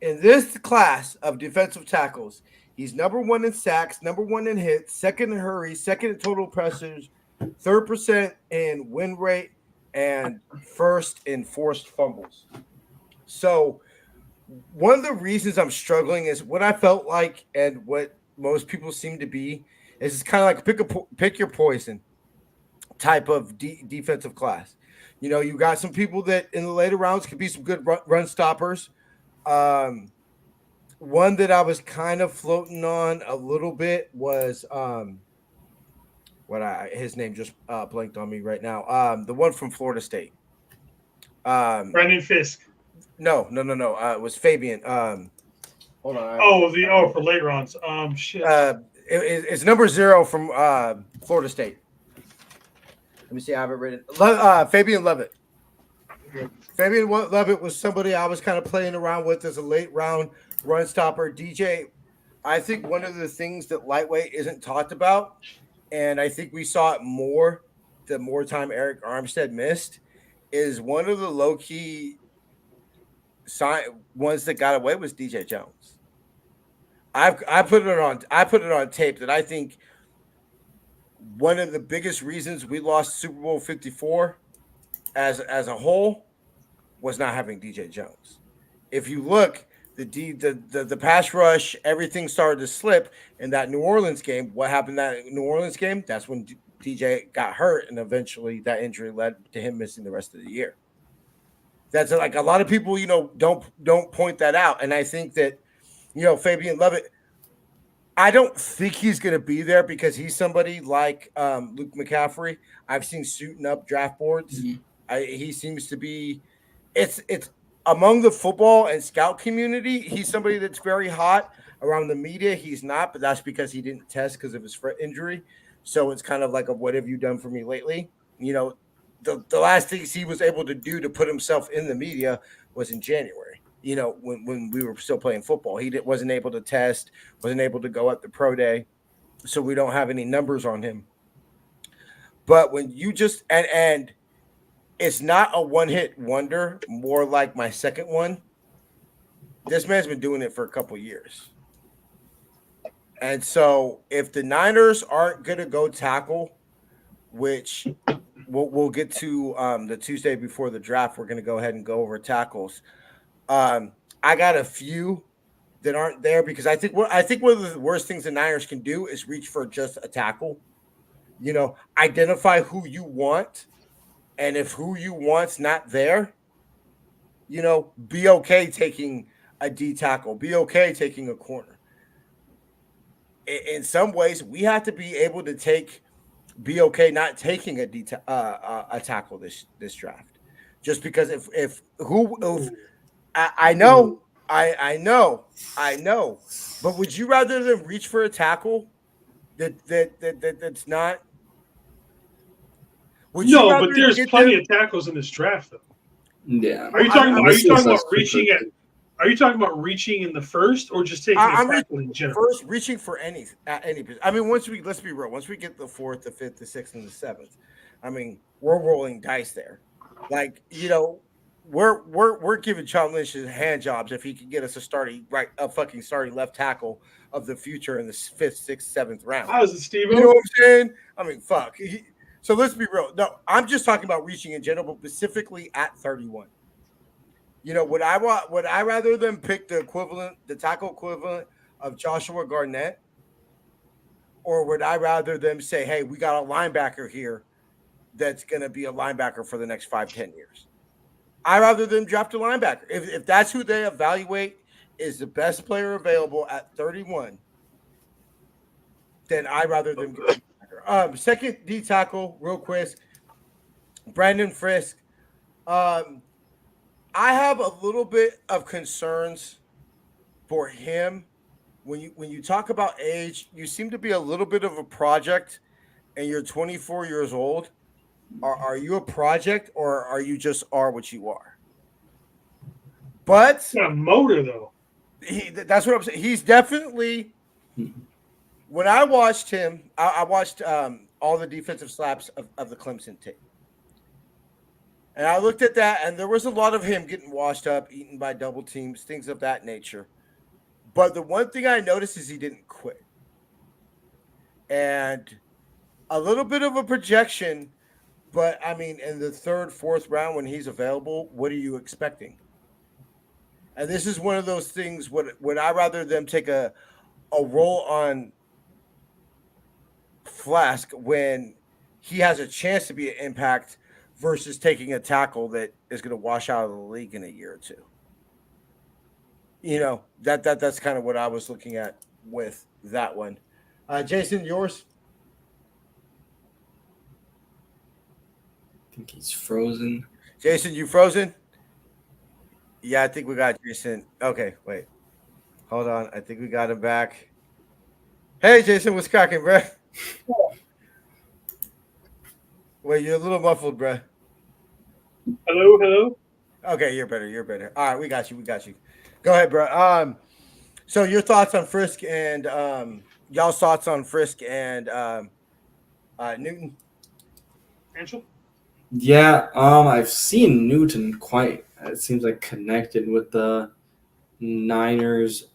In this class of defensive tackles, he's number 1 in sacks, number 1 in hits, second in hurries, second in total pressures, 3rd% in win rate, and first in forced fumbles. So one of the reasons I'm struggling is what I felt like and what most people seem to be is it's kind of like pick your poison type of defensive class. You got some people that in the later rounds could be some good run stoppers. One that I was kind of floating on a little bit was his name just blanked on me right now. The one from Florida State. Brandon Fisk. No. It was Fabian. Hold on. For late rounds. Shit. It's number 0 from Florida State. Let me see. I have it written. Fabian Levitt. Fabian Levitt was somebody I was kind of playing around with as a late round run stopper. DJ, I think one of the things that lightweight isn't talked about, and I think we saw it more the more time Eric Armstead missed, is one of the low-key ones that got away was DJ Jones. I put it on tape that I think one of the biggest reasons we lost Super Bowl 54 as a whole was not having DJ Jones. If you look, the pass rush, everything started to slip in that New Orleans game. What happened in that New Orleans game? That's when DJ got hurt, and eventually that injury led to him missing the rest of the year. That's like a lot of people, don't point that out. And I think that, Fabian Levitt, I don't think he's going to be there because he's somebody like Luke McCaffrey. I've seen suiting up draft boards. Mm-hmm. He seems to be it's among the football and scout community. He's somebody that's very hot. Around the media, he's not, but that's because he didn't test because of his foot injury. So it's kind of like what have you done for me lately? The last things he was able to do to put himself in the media was in January. When we were still playing football, he wasn't able to test, wasn't able to go at the pro day, so we don't have any numbers on him. But when you just and it's not a one-hit wonder, more like my second one. This man's been doing it for a couple years, and so if the Niners aren't going to go tackle, which we'll get to the Tuesday before the draft, we're going to go ahead and go over tackles. I got a few that aren't there because I think one of the worst things the Niners can do is reach for just a tackle. Identify who you want, and if who you want's not there, be okay taking a D tackle, be okay taking a corner. In some ways, we have to be able to be okay not taking a tackle this draft, just because if I know, but would you rather than reach for a tackle that's not? No, but there's plenty of tackles in this draft, though. Yeah. Are you talking about reaching at? Are you talking about reaching in the first, or just taking a tackle in general? First, reaching for any. I mean, let's be real. Once we get the 4th, the 5th, the 6th, and the 7th, I mean, we're rolling dice there. Like we're giving John Lynch his hand jobs if he can get us a fucking starting left tackle of the future in the 5th, 6th, 7th round. How's it, Steve? You know what I'm saying? I mean, fuck. So let's be real. No, I'm just talking about reaching in general, but specifically at 31. Would I rather than pick the tackle equivalent of Joshua Garnett Or would I rather them say, hey, we got a linebacker here that's going to be a linebacker for the next 5-10 years? I'd rather them draft a linebacker. If that's who they evaluate is the best player available at 31, then I'd rather them get a linebacker. Second D tackle, real quick, Brandon Frisk. I have a little bit of concerns for him. When you talk about age, you seem to be a little bit of a project, and you're 24 years old. Are you a project, or are you just are what you are? But It's not a motor though. That's what I'm saying. He's definitely. When I watched him, I watched all the defensive slaps of the Clemson tape. And I looked at that, and there was a lot of him getting washed up, eaten by double teams, things of that nature. But the one thing I noticed is he didn't quit. And a little bit of a projection, but, I mean, in the third, fourth round when he's available, what are you expecting? And this is one of those things, would I rather them take a role on Flask when he has a chance to be an impact versus taking a tackle that is going to wash out of the league in a year or two? You know, that's kind of what I was looking at with that one. Jason, yours? I think he's frozen. Jason, you frozen? Yeah, I think we got Jason. Okay, wait. Hold on. I think we got him back. Hey, Jason, what's cracking, bro? Wait, you're a little muffled, bro. Hello. Okay, you're better. All right, we got you. Go ahead, bro. So your thoughts on Frisk and y'all's thoughts on Frisk and Newton? Angel? Yeah, I've seen Newton quite. It seems like connected with the Niners.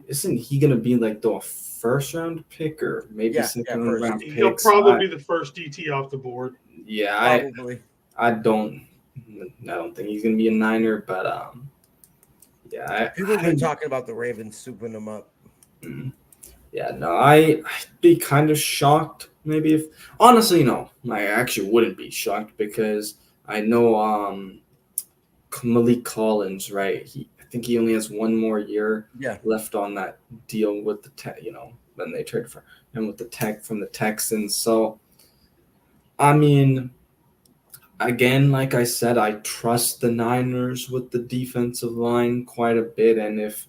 Isn't he gonna be like the first round pick or maybe second first. round pick? He'll probably be the first DT off the board. Yeah, Probably. I don't think he's gonna be a Niner, but yeah. People have been talking about the Ravens souping him up. Yeah, no, I'd be kind of shocked maybe if honestly no, I actually wouldn't be shocked because I know Malik Collins, right? I think he only has one more year left on that deal with the when they traded for him with the from the Texans. So I mean, again, like I said, I trust the Niners with the defensive line quite a bit, and if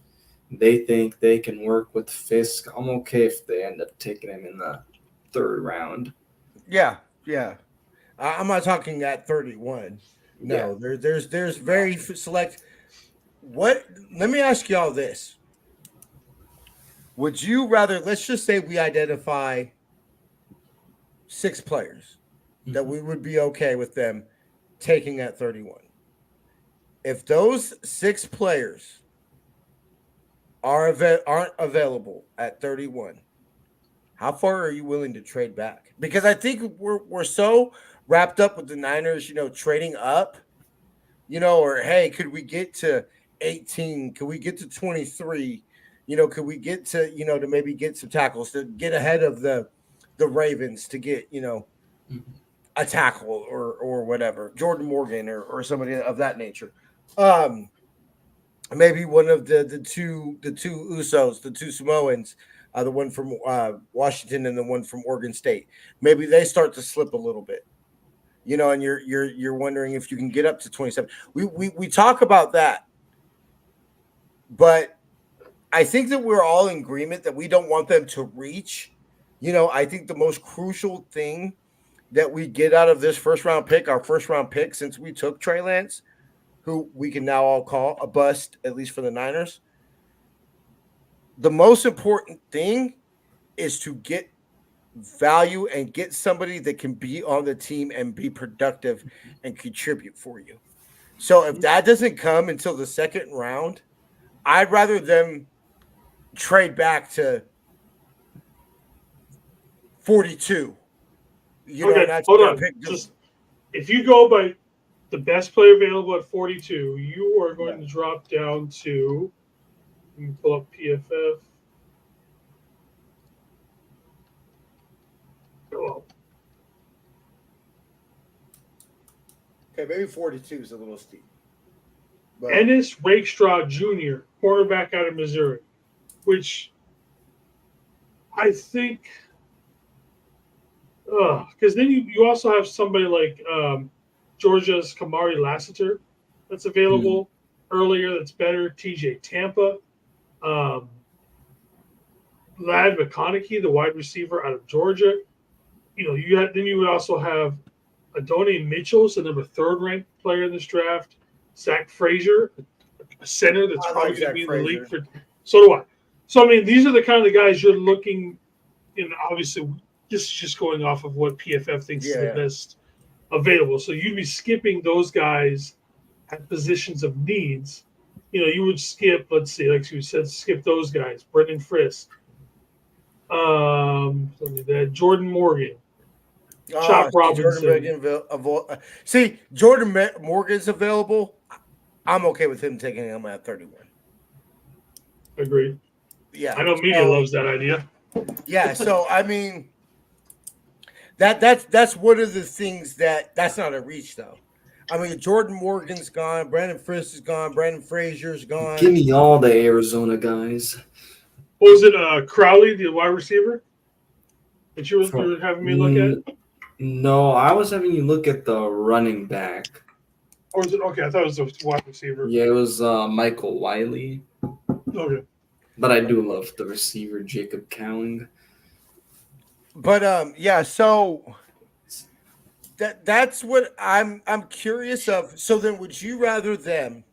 they think they can work with Fisk, I'm okay if they end up taking him in the third round. Yeah. I'm not talking at 31. No, there's very select. Let me ask y'all this. Would you rather, let's just say we identify 6 players that we would be okay with them taking at 31. If those 6 players aren't available at 31, how far are you willing to trade back? Because I think we're so wrapped up with the Niners, trading up, or hey, could we get to 18? Could we get to 23? Could we get to, to maybe get some tackles to get ahead of the Ravens to get, a tackle or whatever, Jordan Morgan or somebody of that nature. Maybe one of the two Usos, the two Samoans, the one from Washington and the one from Oregon State. Maybe they start to slip a little bit, and you're wondering if you can get up to 27. We talk about that, but I think that we're all in agreement that we don't want them to reach. I think the most crucial thing that we get out of this our first round pick, since we took Trey Lance, who we can now all call a bust, at least for the Niners. The most important thing is to get value and get somebody that can be on the team and be productive and contribute for you. So if that doesn't come until the second round, I'd rather them trade back to 42. Hold on. Just if you go by the best player available at 42, you are going to drop down to. Let me pull up PFF. Well, Okay, maybe 42 is a little steep. But Ennis Rakestraw Jr., cornerback out of Missouri, which I think, because then you also have somebody like Georgia's Kamari Lassiter that's available earlier. That's better. TJ Tampa, Lad McConaughey, the wide receiver out of Georgia. You would also have Adonai Mitchell's the number 3rd ranked player in this draft. Zach Frazier, a center that's I probably like going to Zach be in Frazier. the league for. So do I. So I mean, these are the kind of guys you're looking. Obviously, this is just going off of what PFF thinks is the best available. So you'd be skipping those guys at positions of needs. You would skip. Let's see, like you said, skip those guys. Brendan Frisk, Jordan Morgan. Chop Robinson. Jordan Morgan's available. I'm okay with him taking him at 31. Agreed. Yeah, I know media loves that idea. Yeah, so I mean, that's one of the things that's not a reach though. I mean, Jordan Morgan's gone, Brandon Frisk is gone, Brandon Frazier's gone. Give me all the Arizona guys. What was it? Crowley, the wide receiver, that you were having me look at? No, I was having you look at the running back. Or was it okay? I thought it was the wide receiver. Yeah, it was Michael Wiley. Okay. But I do love the receiver, Jacob Cowling. But yeah, so that's what I'm curious of. So then, would you rather them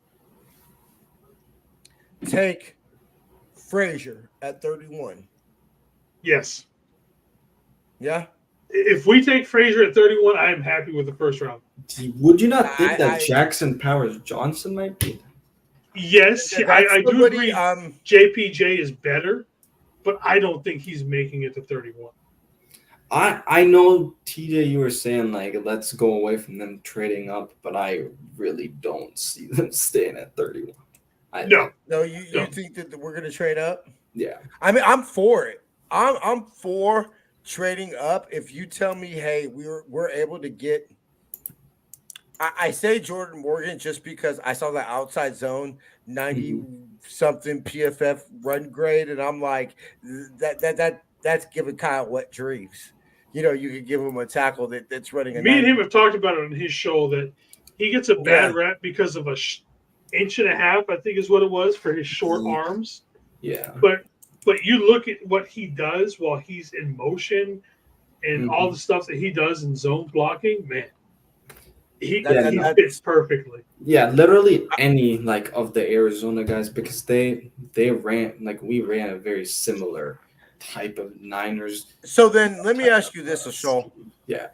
take Frazier at 31? Yes. Yeah. If we take Frazier at 31, I am happy with the first round. Would you not think that Jackson Powers Johnson might be? Yes, I do agree. JPJ is better, but I don't think he's making it to 31. I know, TJ, you were saying, like, let's go away from them trading up, but I really don't see them staying at 31. No, you think that we're going to trade up? Yeah. I mean, I'm for it. I'm for trading up. If you tell me, hey, we're able to get – I say Jordan Morgan just because I saw the outside zone 90-something PFF run grade, and I'm like, that's giving Kyle wet dreams. You could give him a tackle that's running. Me and him have talked about it on his show that he gets a bad rap because of a inch and a half, I think is what it was, for his short arms. Yeah. But you look at what he does while he's in motion and all the stuff that he does in zone blocking, man. He fits perfectly. Yeah, literally any of the Arizona guys, because they ran we ran a very similar type of Niners. So then let me ask you this, Ashol. Yeah.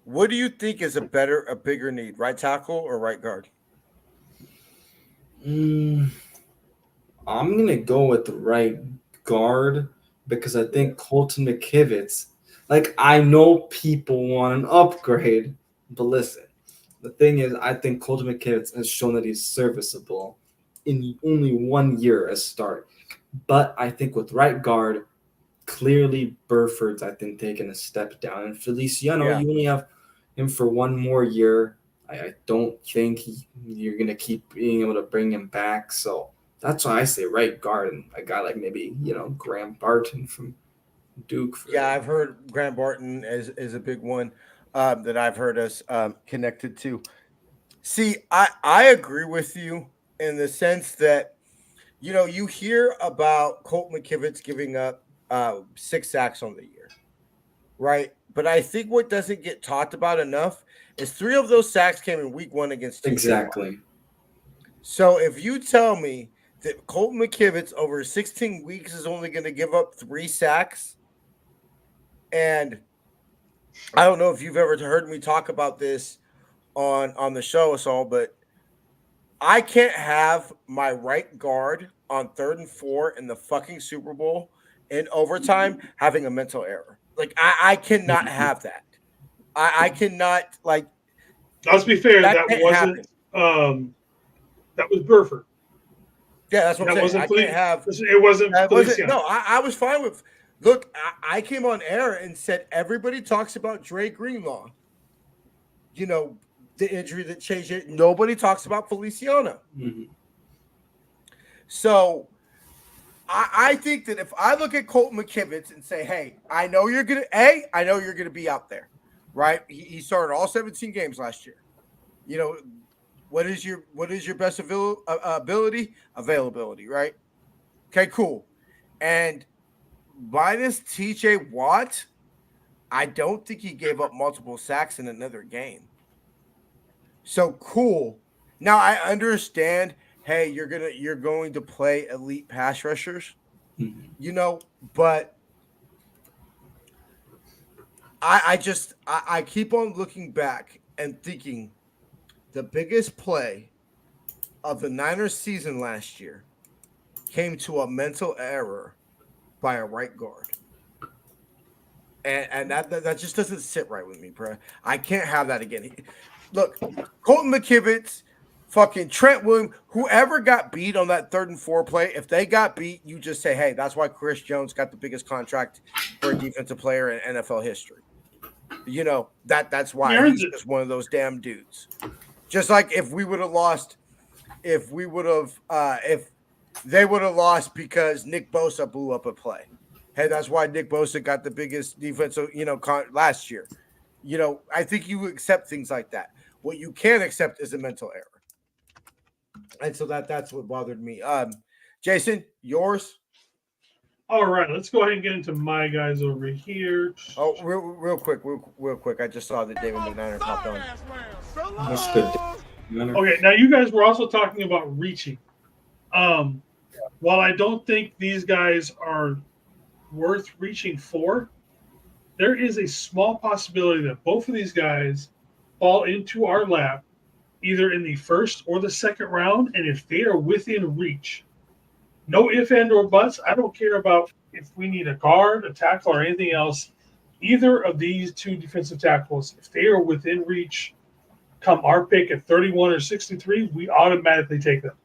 What do you think is a bigger need, right tackle or right guard? I'm gonna go with the right guard because I think Colton McKivitz. I know people want an upgrade. But listen, the thing is, I think Colton McKivitz has shown that he's serviceable in only 1 year as start. But I think with right guard, clearly Burford's, I think, taking a step down. And Feliciano, you only have him for 1 more year. I don't think you're going to keep being able to bring him back. So that's why I say right guard and a guy like maybe, Graham Barton from Duke. I've heard Graham Barton is a big one. That I've heard us connected to. See, I agree with you in the sense that, you hear about Colt McKivitz giving up 6 sacks on the year, right? But I think what doesn't get talked about enough is 3 of those sacks came in week 1 against TJ. Exactly. So if you tell me that Colt McKivitz over 16 weeks is only going to give up 3 sacks, and I don't know if you've ever heard me talk about this on the show, Assault, but I can't have my right guard on 3rd and 4 in the fucking Super Bowl in overtime having a mental error. I cannot have that. I cannot Let's be fair, that wasn't that was Burford. Yeah, that's what I'm saying. It wasn't. No, I was fine Look, I came on air and said everybody talks about Dre Greenlaw. You know, the injury that changed it. Nobody talks about Feliciano. Mm-hmm. So I think that if I look at Colton McKivitz and say, hey, I know you're gonna be out there, right? He started all 17 games last year. You know, what is your best ability? Availability, right? Okay, cool. And minus TJ Watt, I don't think he gave up multiple sacks in another game. So cool. Now I understand, hey, you're going to play elite pass rushers, you know, but I keep on looking back and thinking the biggest play of the Niners season last year came to a mental error by a right guard. And that just doesn't sit right with me, bro. I can't have that again. Look, Colton McKivitz, fucking Trent Williams, whoever got beat on that 3rd and 4 play, if they got beat, you just say, hey, that's why Chris Jones got the biggest contract for a defensive player in NFL history. You know, that's why he's just one of those damn dudes. Just like if they would have lost because Nick Bosa blew up a play. Hey, that's why Nick Bosa got the biggest defensive, last year. You know, I think you accept things like that. What you can't accept is a mental error. And so that's what bothered me. Jason, yours? All right, let's go ahead and get into my guys over here. Oh, real quick. I just saw that David McNiner popped on. That's good. Okay, now you guys were also talking about reaching. While I don't think these guys are worth reaching for, there is a small possibility that both of these guys fall into our lap either in the 1st or the 2nd round, and if they are within reach, no ifs, and, or buts, I don't care about if we need a guard, a tackle, or anything else. Either of these 2 defensive tackles, if they are within reach, come our pick at 31 or 63, we automatically take them.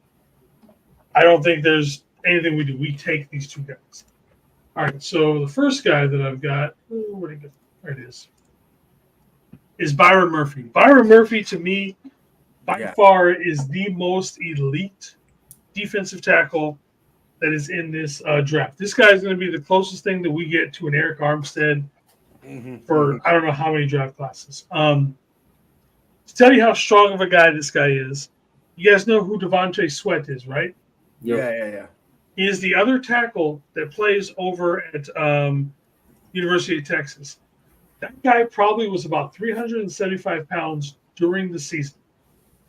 I don't think there's anything we do. We take these 2 guys. All right, so the first guy that I've got, where'd it go? There it is Byron Murphy. Byron Murphy, to me, by far is the most elite defensive tackle that is in this draft. This guy is going to be the closest thing that we get to an Eric Armstead for I don't know how many draft classes. To tell you how strong of a guy this guy is, you guys know who Devontae Sweat is, right? Yeah. He is the other tackle that plays over at University of Texas. That guy probably was about 375 pounds during the season.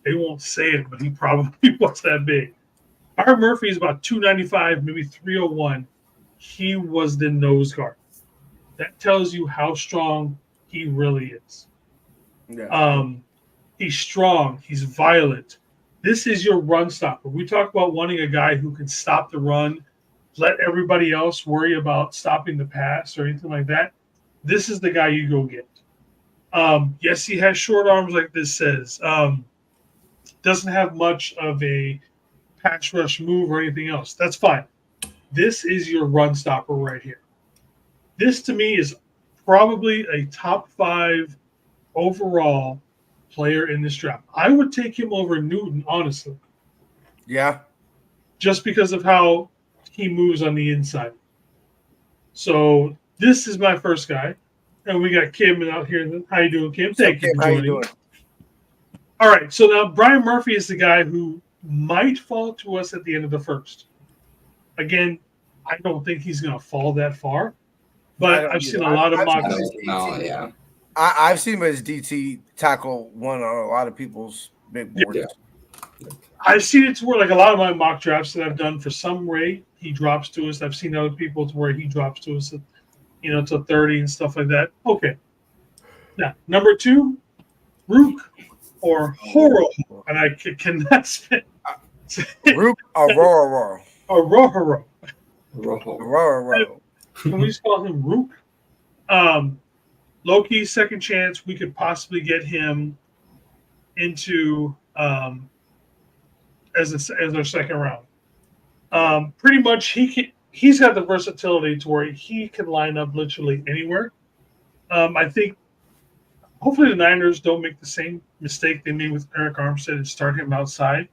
They won't say it, but he probably was that big. Byron Murphy is about 295, maybe 301. He was the nose guard. That tells you how strong he really is. Yeah. He's strong. He's violent. This is your run stopper. We talk about wanting a guy who can stop the run, let everybody else worry about stopping the pass or anything like that. This is the guy you go get. Yes, he has short arms, like this says. Doesn't have much of a pass rush move or anything else. That's fine. This is your run stopper right here. This, to me, is probably a top 5 overall player in this draft. I would take him over Newton, honestly. Yeah. Just because of how he moves on the inside. So this is my first guy. And we got Kim out here. How you doing, Kim? Thank you for joining. All right. So now Byron Murphy is the guy who might fall to us at the end of the 1st. Again, I don't think he's going to fall that far. But I've seen a lot of mock. I've seen him as DT tackle one on a lot of people's big boards. Yeah. I've seen it to where, like, a lot of my mock drafts that I've done, for some rate, he drops to us. I've seen other people to where he drops to us, to 30 and stuff like that. Okay. Now, number 2, Rook or Horo, and I cannot say Rook Aurora. Aurora. Aurora. Can we just call him Rook? Loki, second chance, we could possibly get him into as our second round. Pretty much, he's got the versatility to where he can line up literally anywhere. I think hopefully the Niners don't make the same mistake they made with Eric Armstead and start him outside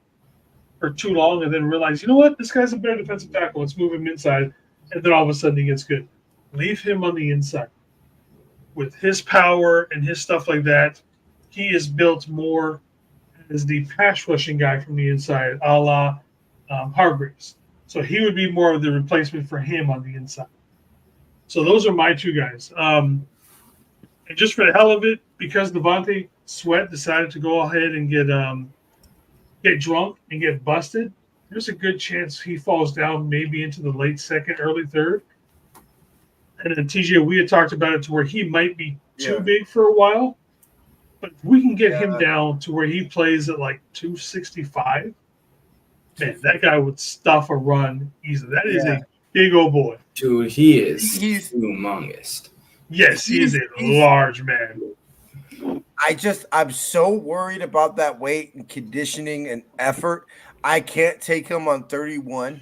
for too long and then realize, you know what, this guy's a better defensive tackle. Let's move him inside. And then all of a sudden he gets good. Leave him on the inside. With his power and his stuff like that, he is built more as the pass rushing guy from the inside, a la Hargreaves. So he would be more of the replacement for him on the inside. So those are my two guys. And just for the hell of it, because Devontae Sweat decided to go ahead and get drunk and get busted, there's a good chance he falls down maybe into the late second, early third. And then TJ, we had talked about it to where he might be too big for a while. But if we can get him down to where he plays at like 265, man, that guy would stuff a run easily. That is a big old boy. Dude, he's humongous. Yes, he's a large man. I'm so worried about that weight and conditioning and effort. I can't take him on 31.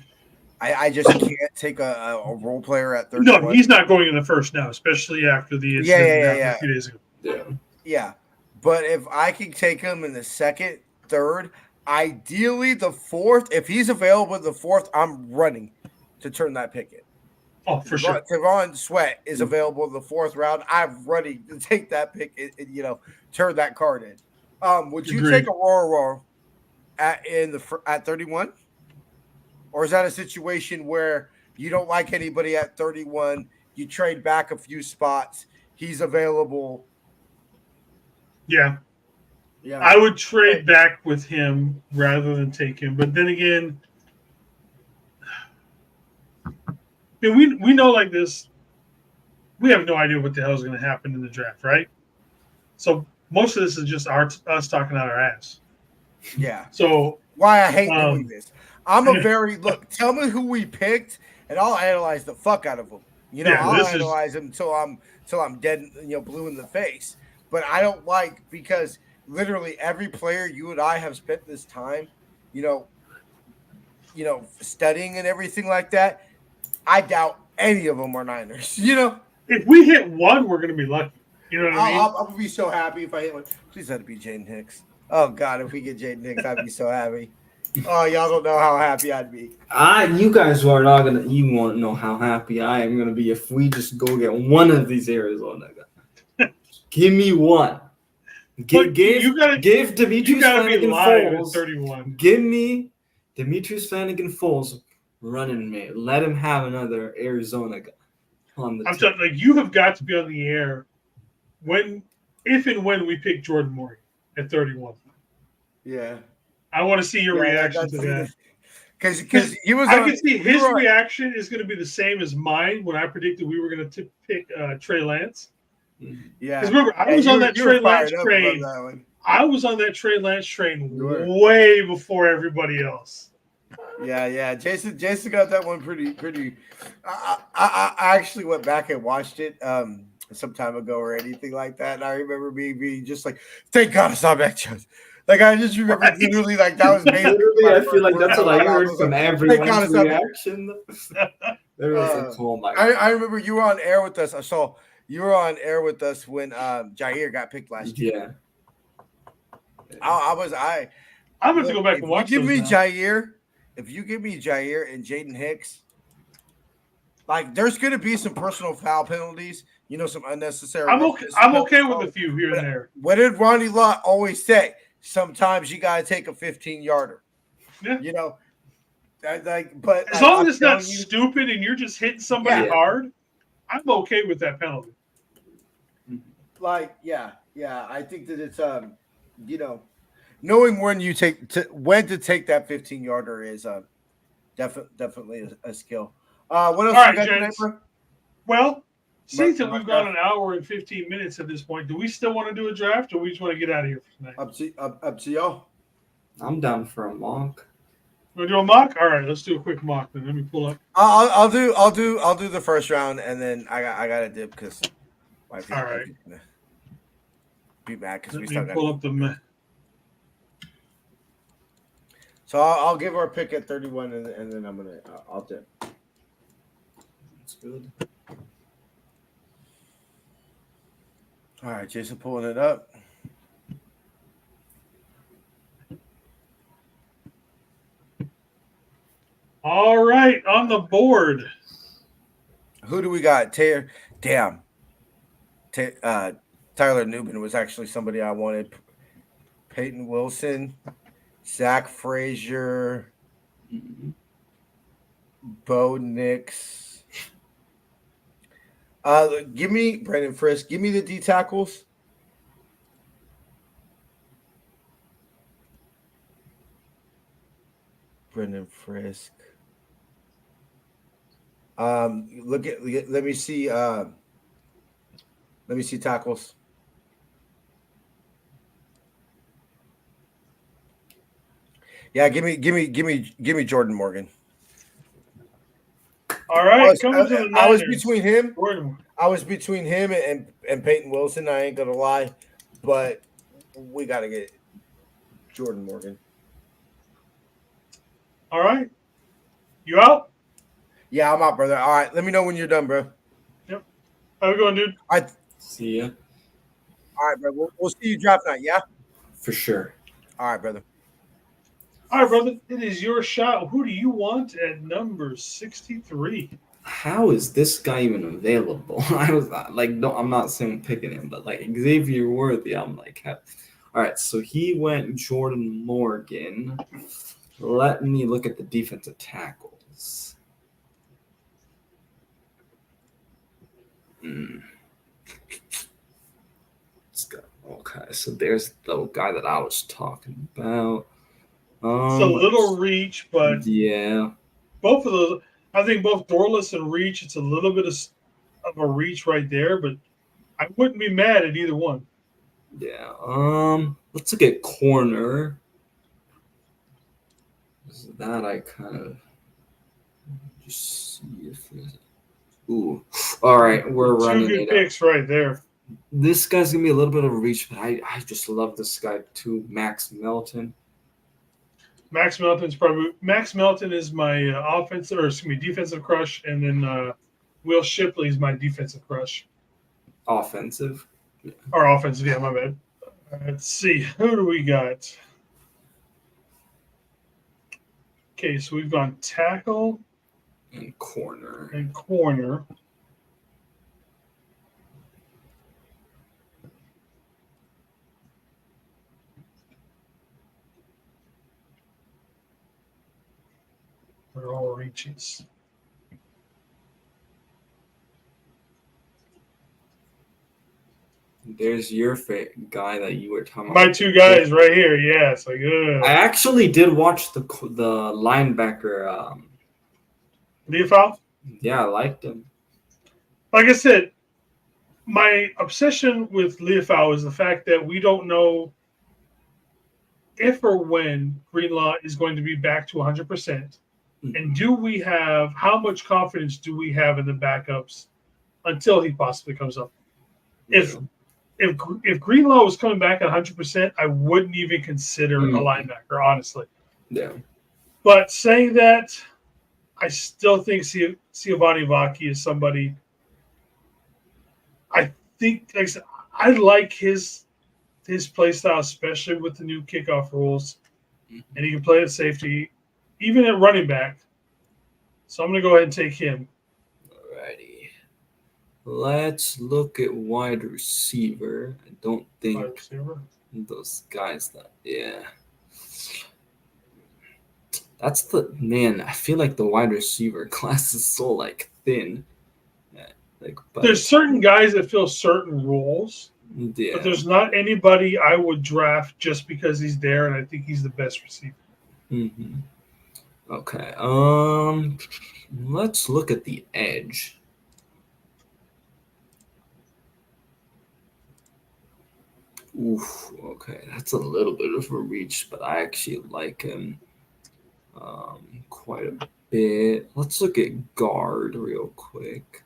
I just can't take a role player at 31. No, he's not going in the first now, especially after the incident a few days ago. Yeah. But if I can take him in the second, third, ideally the fourth, if he's available in the fourth, I'm running to turn that pick in. Oh, for sure. Tavon Sweat is available in the fourth round. I'm running to take that pick and turn that card in. Would you take Aurora at 31? Or is that a situation where you don't like anybody at 31, you trade back a few spots, he's available? Yeah. I would trade back with him rather than take him. But then again, we know like this, we have no idea what the hell is going to happen in the draft, right? So most of this is just us talking out our ass. Yeah. So why I hate doing this. I'm a very tell me who we picked and I'll analyze the fuck out of them. I'll analyze them until I'm dead, blue in the face. But I don't like, because literally every player you and I have spent this time, studying and everything like that, I doubt any of them are Niners. If we hit one, we're going to be lucky. You know what I mean? I'll be so happy if I hit one. Please let it be Jaden Hicks. Oh, God, if we get Jaden Hicks, I'd be so happy. Oh, y'all don't know how happy I'd be. You guys are not going to – you won't know how happy I am going to be if we just go get one of these Arizona guys. Give me one. Give Demetrius Flanagan-Foles 31. Give me Demetrius Flanagan-Foles running mate. Let him have another Arizona guy on the team. Telling you, you have got to be on the air if and when we pick Jordan Morgan at 31. Yeah. I want to see your reaction to that. Because he was. I can see his reaction is going to be the same as mine when I predicted we were going to pick Trey Lance. Yeah. Because remember, I was on that Trey Lance train. I was on that Trey Lance train way before everybody else. Yeah. Jason got that one pretty. I actually went back and watched it some time ago or anything like that, and I remember being just like, "Thank God it's not Mac Jones." Like I just remember literally like that was basically. I feel like that's what I heard from everyone's reaction. I remember you were on air with us. I saw you were on air with us when Jair got picked last year. Yeah. I'm going to go back and watch. If you give me Jair and Jaden Hicks, like there's going to be some personal foul penalties. Some unnecessary. I'm okay with a few here and there. What did Ronnie Lott always say? Sometimes you got to take a 15-yarder. Yeah. But as long as it's not stupid and you're just hitting somebody hard, I'm okay with that penalty. I think that it's knowing when to take that 15-yarder is definitely a skill. What else you got tonight, bro? Well, since we've gone an hour and 15 minutes at this point, do we still want to do a draft, or we just want to get out of here for tonight? Up to y'all. I'm down for a mock. Want to do a mock? All right, let's do a quick mock then. Let me pull up. I'll do the first round, and then I got to dip because my all right. Be mad because we still got to pull up the. So I'll give our pick at 31, and then I'll dip. good. All right, Jason pulling it up. All right, on the board. Who do we got? Tyler Newman was actually somebody I wanted. Peyton Wilson, Zach Frazier, Bo Nix. Give me Brandon Frisk. Give me the D tackles. Brendan Frisk. Let me see tackles. Yeah, give me Jordan Morgan. All right, coming to the Niners. I was between him. Jordan. I was between him and Peyton Wilson. I ain't gonna lie, but we gotta get Jordan Morgan. All right, you out? Yeah, I'm out, brother. All right, let me know when you're done, bro. Yep. How we going, dude? All right, See ya. all right, bro. We'll see you draft night. Yeah. For sure. All right, brother. All right, brother. It is your shot. Who do you want at number 63? How is this guy even available? I was like, no, I'm not saying picking him, but like Xavier Worthy, I'm like, all right. So he went Jordan Morgan. Let me look at the defensive tackles. Let's go. Okay, so there's the guy that I was talking about. It's a little reach, but yeah, both of those, I think both Dorless and Reach, it's a little bit of a reach right there, but I wouldn't be mad at either one. yeah. Let's look at corner. That I kind of just see if there's. Ooh, all right, we're running Two good it picks right there. This guy's gonna be a little bit of a reach, but I just love this guy too, Max Melton. Max Melton is my defensive crush, and then Will Shipley is my defensive crush. Offensive. Or offensive, yeah, my bad. Let's see, who do we got? Okay, so we've gone tackle and corner. They're all reaches. There's your guy that you were talking about. My two guys right here, yes. Like, I actually did watch the linebacker. Leofau? Yeah, I liked him. Like I said, my obsession with Leofau is the fact that we don't know if or when Greenlaw is going to be back to 100%. Mm-hmm. And how much confidence do we have in the backups until he possibly comes up? If Greenlaw was coming back at 100%, I wouldn't even consider a linebacker, honestly. Yeah. But saying that, I still think Giovanni Vacchi is somebody. I think, like I said, I like his play style, especially with the new kickoff rules, and he can play at safety, even at running back. So I'm going to go ahead and take him. Alrighty. Let's look at wide receiver. I don't think those guys That's the man. I feel like the wide receiver class is so thin. There's certain guys that fill certain roles, but there's not anybody I would draft just because he's there, and I think he's the best receiver. Mm-hmm. Okay. Let's look at the edge. Oof. Okay, that's a little bit of a reach, but I actually like him quite a bit. Let's look at guard real quick.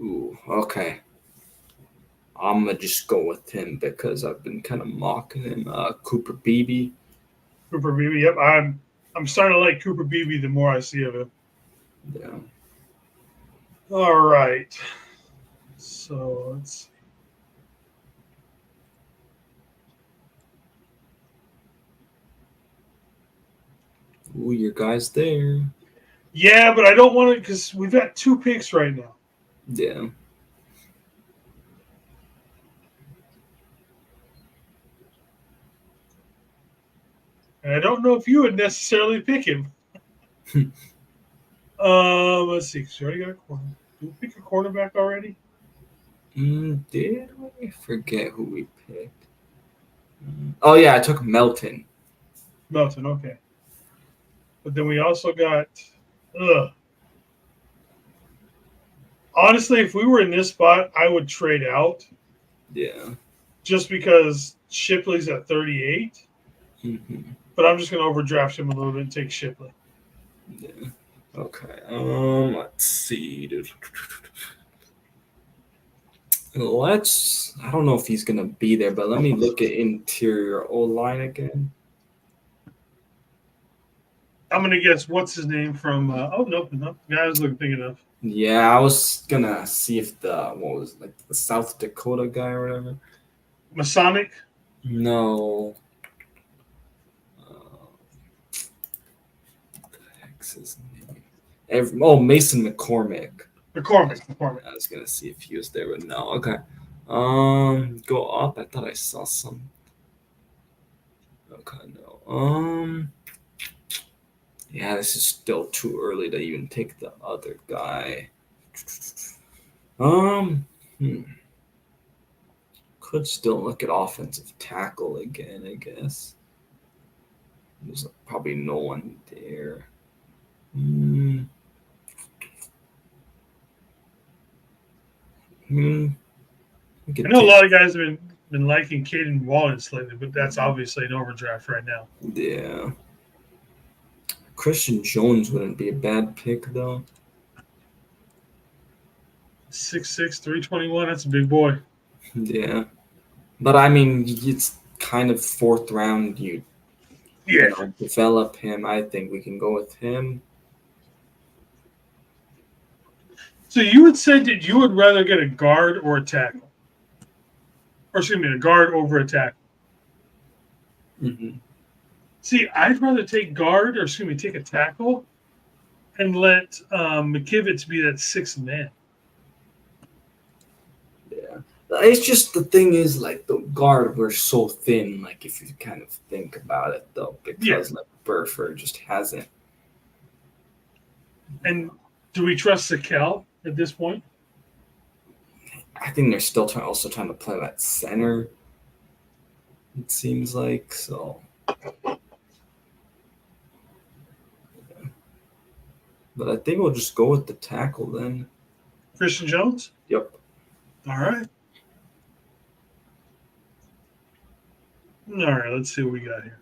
Ooh, okay. I'm gonna just go with him because I've been kind of mocking him. Cooper Beebe. Yep. I'm starting to like Cooper Beebe the more I see of him. Yeah. All right. So let's see. Ooh, your guy's there. Yeah, but I don't want to because we've got 2 picks right now. Yeah. And I don't know if you would necessarily pick him. Let's see. So you already got a corner. Did we pick a cornerback already? Did we forget who we picked? Oh yeah, I took Melton. Melton, okay. But then we also got. Ugh. Honestly, if we were in this spot, I would trade out Yeah. just because Shipley's at 38. Mm-hmm. But I'm just going to overdraft him a little bit and take Shipley. Yeah. Okay. Let's see. I don't know if he's gonna be there, but let me look at interior O line again. I'm going to guess what's his name from. Nope. Yeah, I was thinking of. Yeah, I was gonna see if the South Dakota guy or whatever. Masonic? No. What the heck's his name? Mason McCormick. McCormick. I was gonna see if he was there, but no. Okay. Go up. I thought I saw some. Okay, no. Yeah, this is still too early to even take the other guy. Could still look at offensive tackle again, I guess. There's probably no one there. I know a lot of guys have been liking Caden Wallace lately, but that's obviously an overdraft right now. Yeah. Christian Jones wouldn't be a bad pick, though. 6'6", 321. That's a big boy. Yeah. But, I mean, it's kind of 4th round. You develop him. I think we can go with him. So you would say that you would rather get a guard or a tackle? Or excuse me, a guard over a tackle? Mm-hmm. See, I'd rather take guard or take a tackle and let McKivitz be that 6th man. Yeah. It's just the thing is, like, the guard, we're so thin, like, if you kind of think about it, though, because, like, Burford just hasn't. And do we trust Sakel at this point? I think they're still also trying to play that center, it seems like, so. But I think we'll just go with the tackle then. Christian Jones? Yep. All right. All right, let's see what we got here.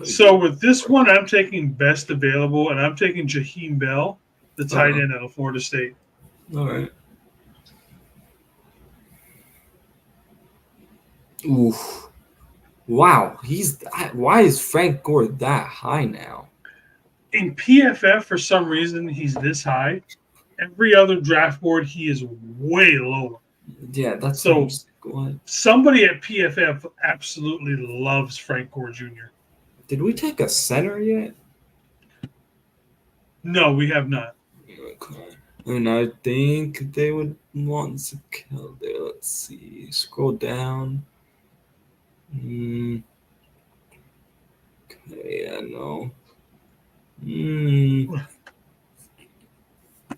So with this one, I'm taking best available, and I'm taking Jaheim Bell, the tight end out of Florida State. All right. Oof. Wow. Why is Frank Gore that high now? In PFF, for some reason, he's this high. Every other draft board, he is way lower. Yeah, that's so. Somebody at PFF absolutely loves Frank Gore Jr. Did we take a center yet? No, we have not. Okay. And I think they would want Sakel there. Let's see. Scroll down. Okay, yeah, no.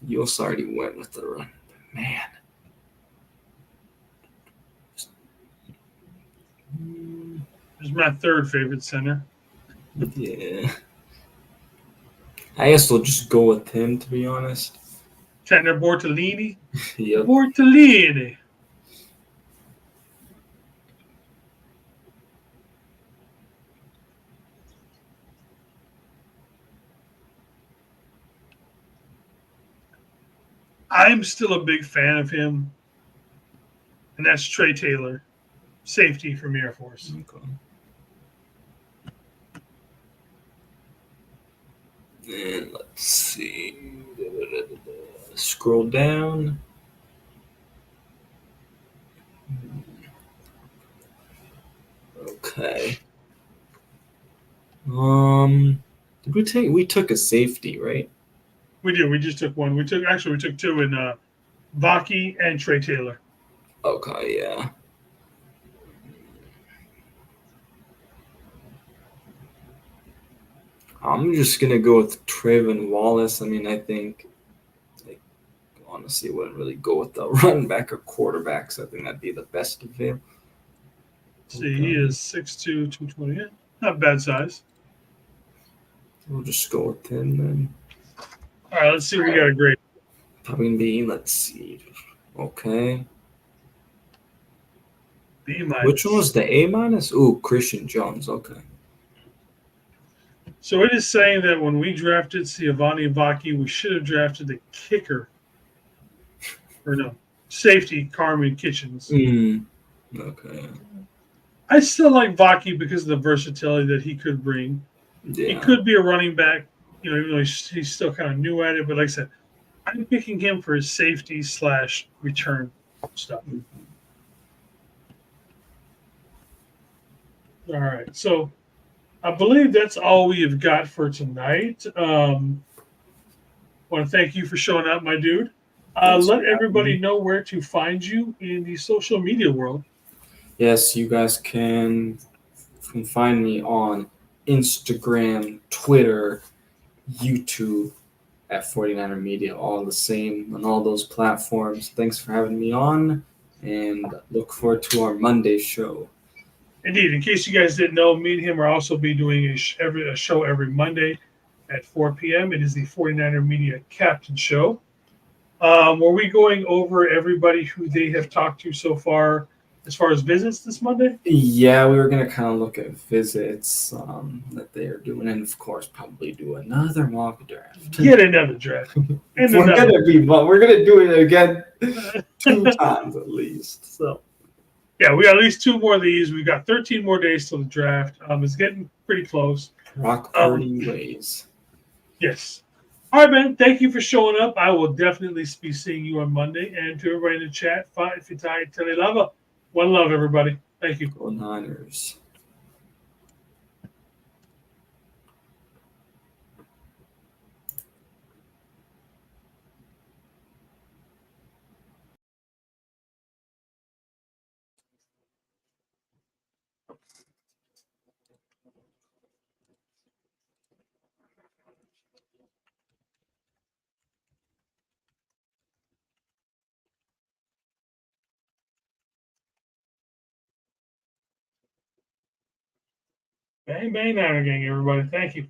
Yos already went with the run. Man. He's my 3rd favorite center. Yeah. I guess we'll just go with him, to be honest. Tanner Bortolini? Yep. Bortolini. I'm still a big fan of him. And that's Trey Taylor, safety from Air Force. Okay. And let's see. Scroll down. Okay. We took a safety, right? We did. We just took one. We took two in Vaki and Trey Taylor. Okay, yeah. I'm just gonna go with Trayvon Wallace. I mean, I think, honestly, wouldn't really go with the running back or quarterbacks. I think that'd be the best of him. See, he is 6'2", 220. Yeah, not bad size. We'll just go with him then. All right, let's see what we got a grade. Probably gonna be, let's see. Okay. B minus. Which one was the A minus? Ooh, Christian Jones. Okay. So it is saying that when we drafted Siavani Vaki, we should have drafted the kicker. Or no, safety, Carmen Kitchens. Okay. I still like Vaki because of the versatility that he could bring. Yeah. He could be a running back, even though he's still kind of new at it. But like I said, I'm picking him for his safety / return stuff. All right, so I believe that's all we have got for tonight. Want to thank you for showing up, my dude. Let everybody know where to find you in the social media world. Yes, you guys can find me on Instagram, Twitter, YouTube at 49er Media, all the same on all those platforms. Thanks for having me on, and look forward to our Monday show. Indeed. In case you guys didn't know, me and him are also be doing a show every Monday at 4 p.m. It is the 49er Media Captain Show. Were we going over everybody who they have talked to so far as visits this Monday? Yeah, we were going to kind of look at visits that they are doing, and of course, probably do another mock draft. Get another draft. We're going to do it again 2 times at least. So. Yeah, we got at least 2 more of these. We've got 13 more days till the draft. It's getting pretty close. Rock party ways. Yes. All right, man. Thank you for showing up. I will definitely be seeing you on Monday. And to everybody in the chat, Fitai Telelava. One love, everybody. Thank you. Go Niners. BangBangNinerGang, everybody. Thank you.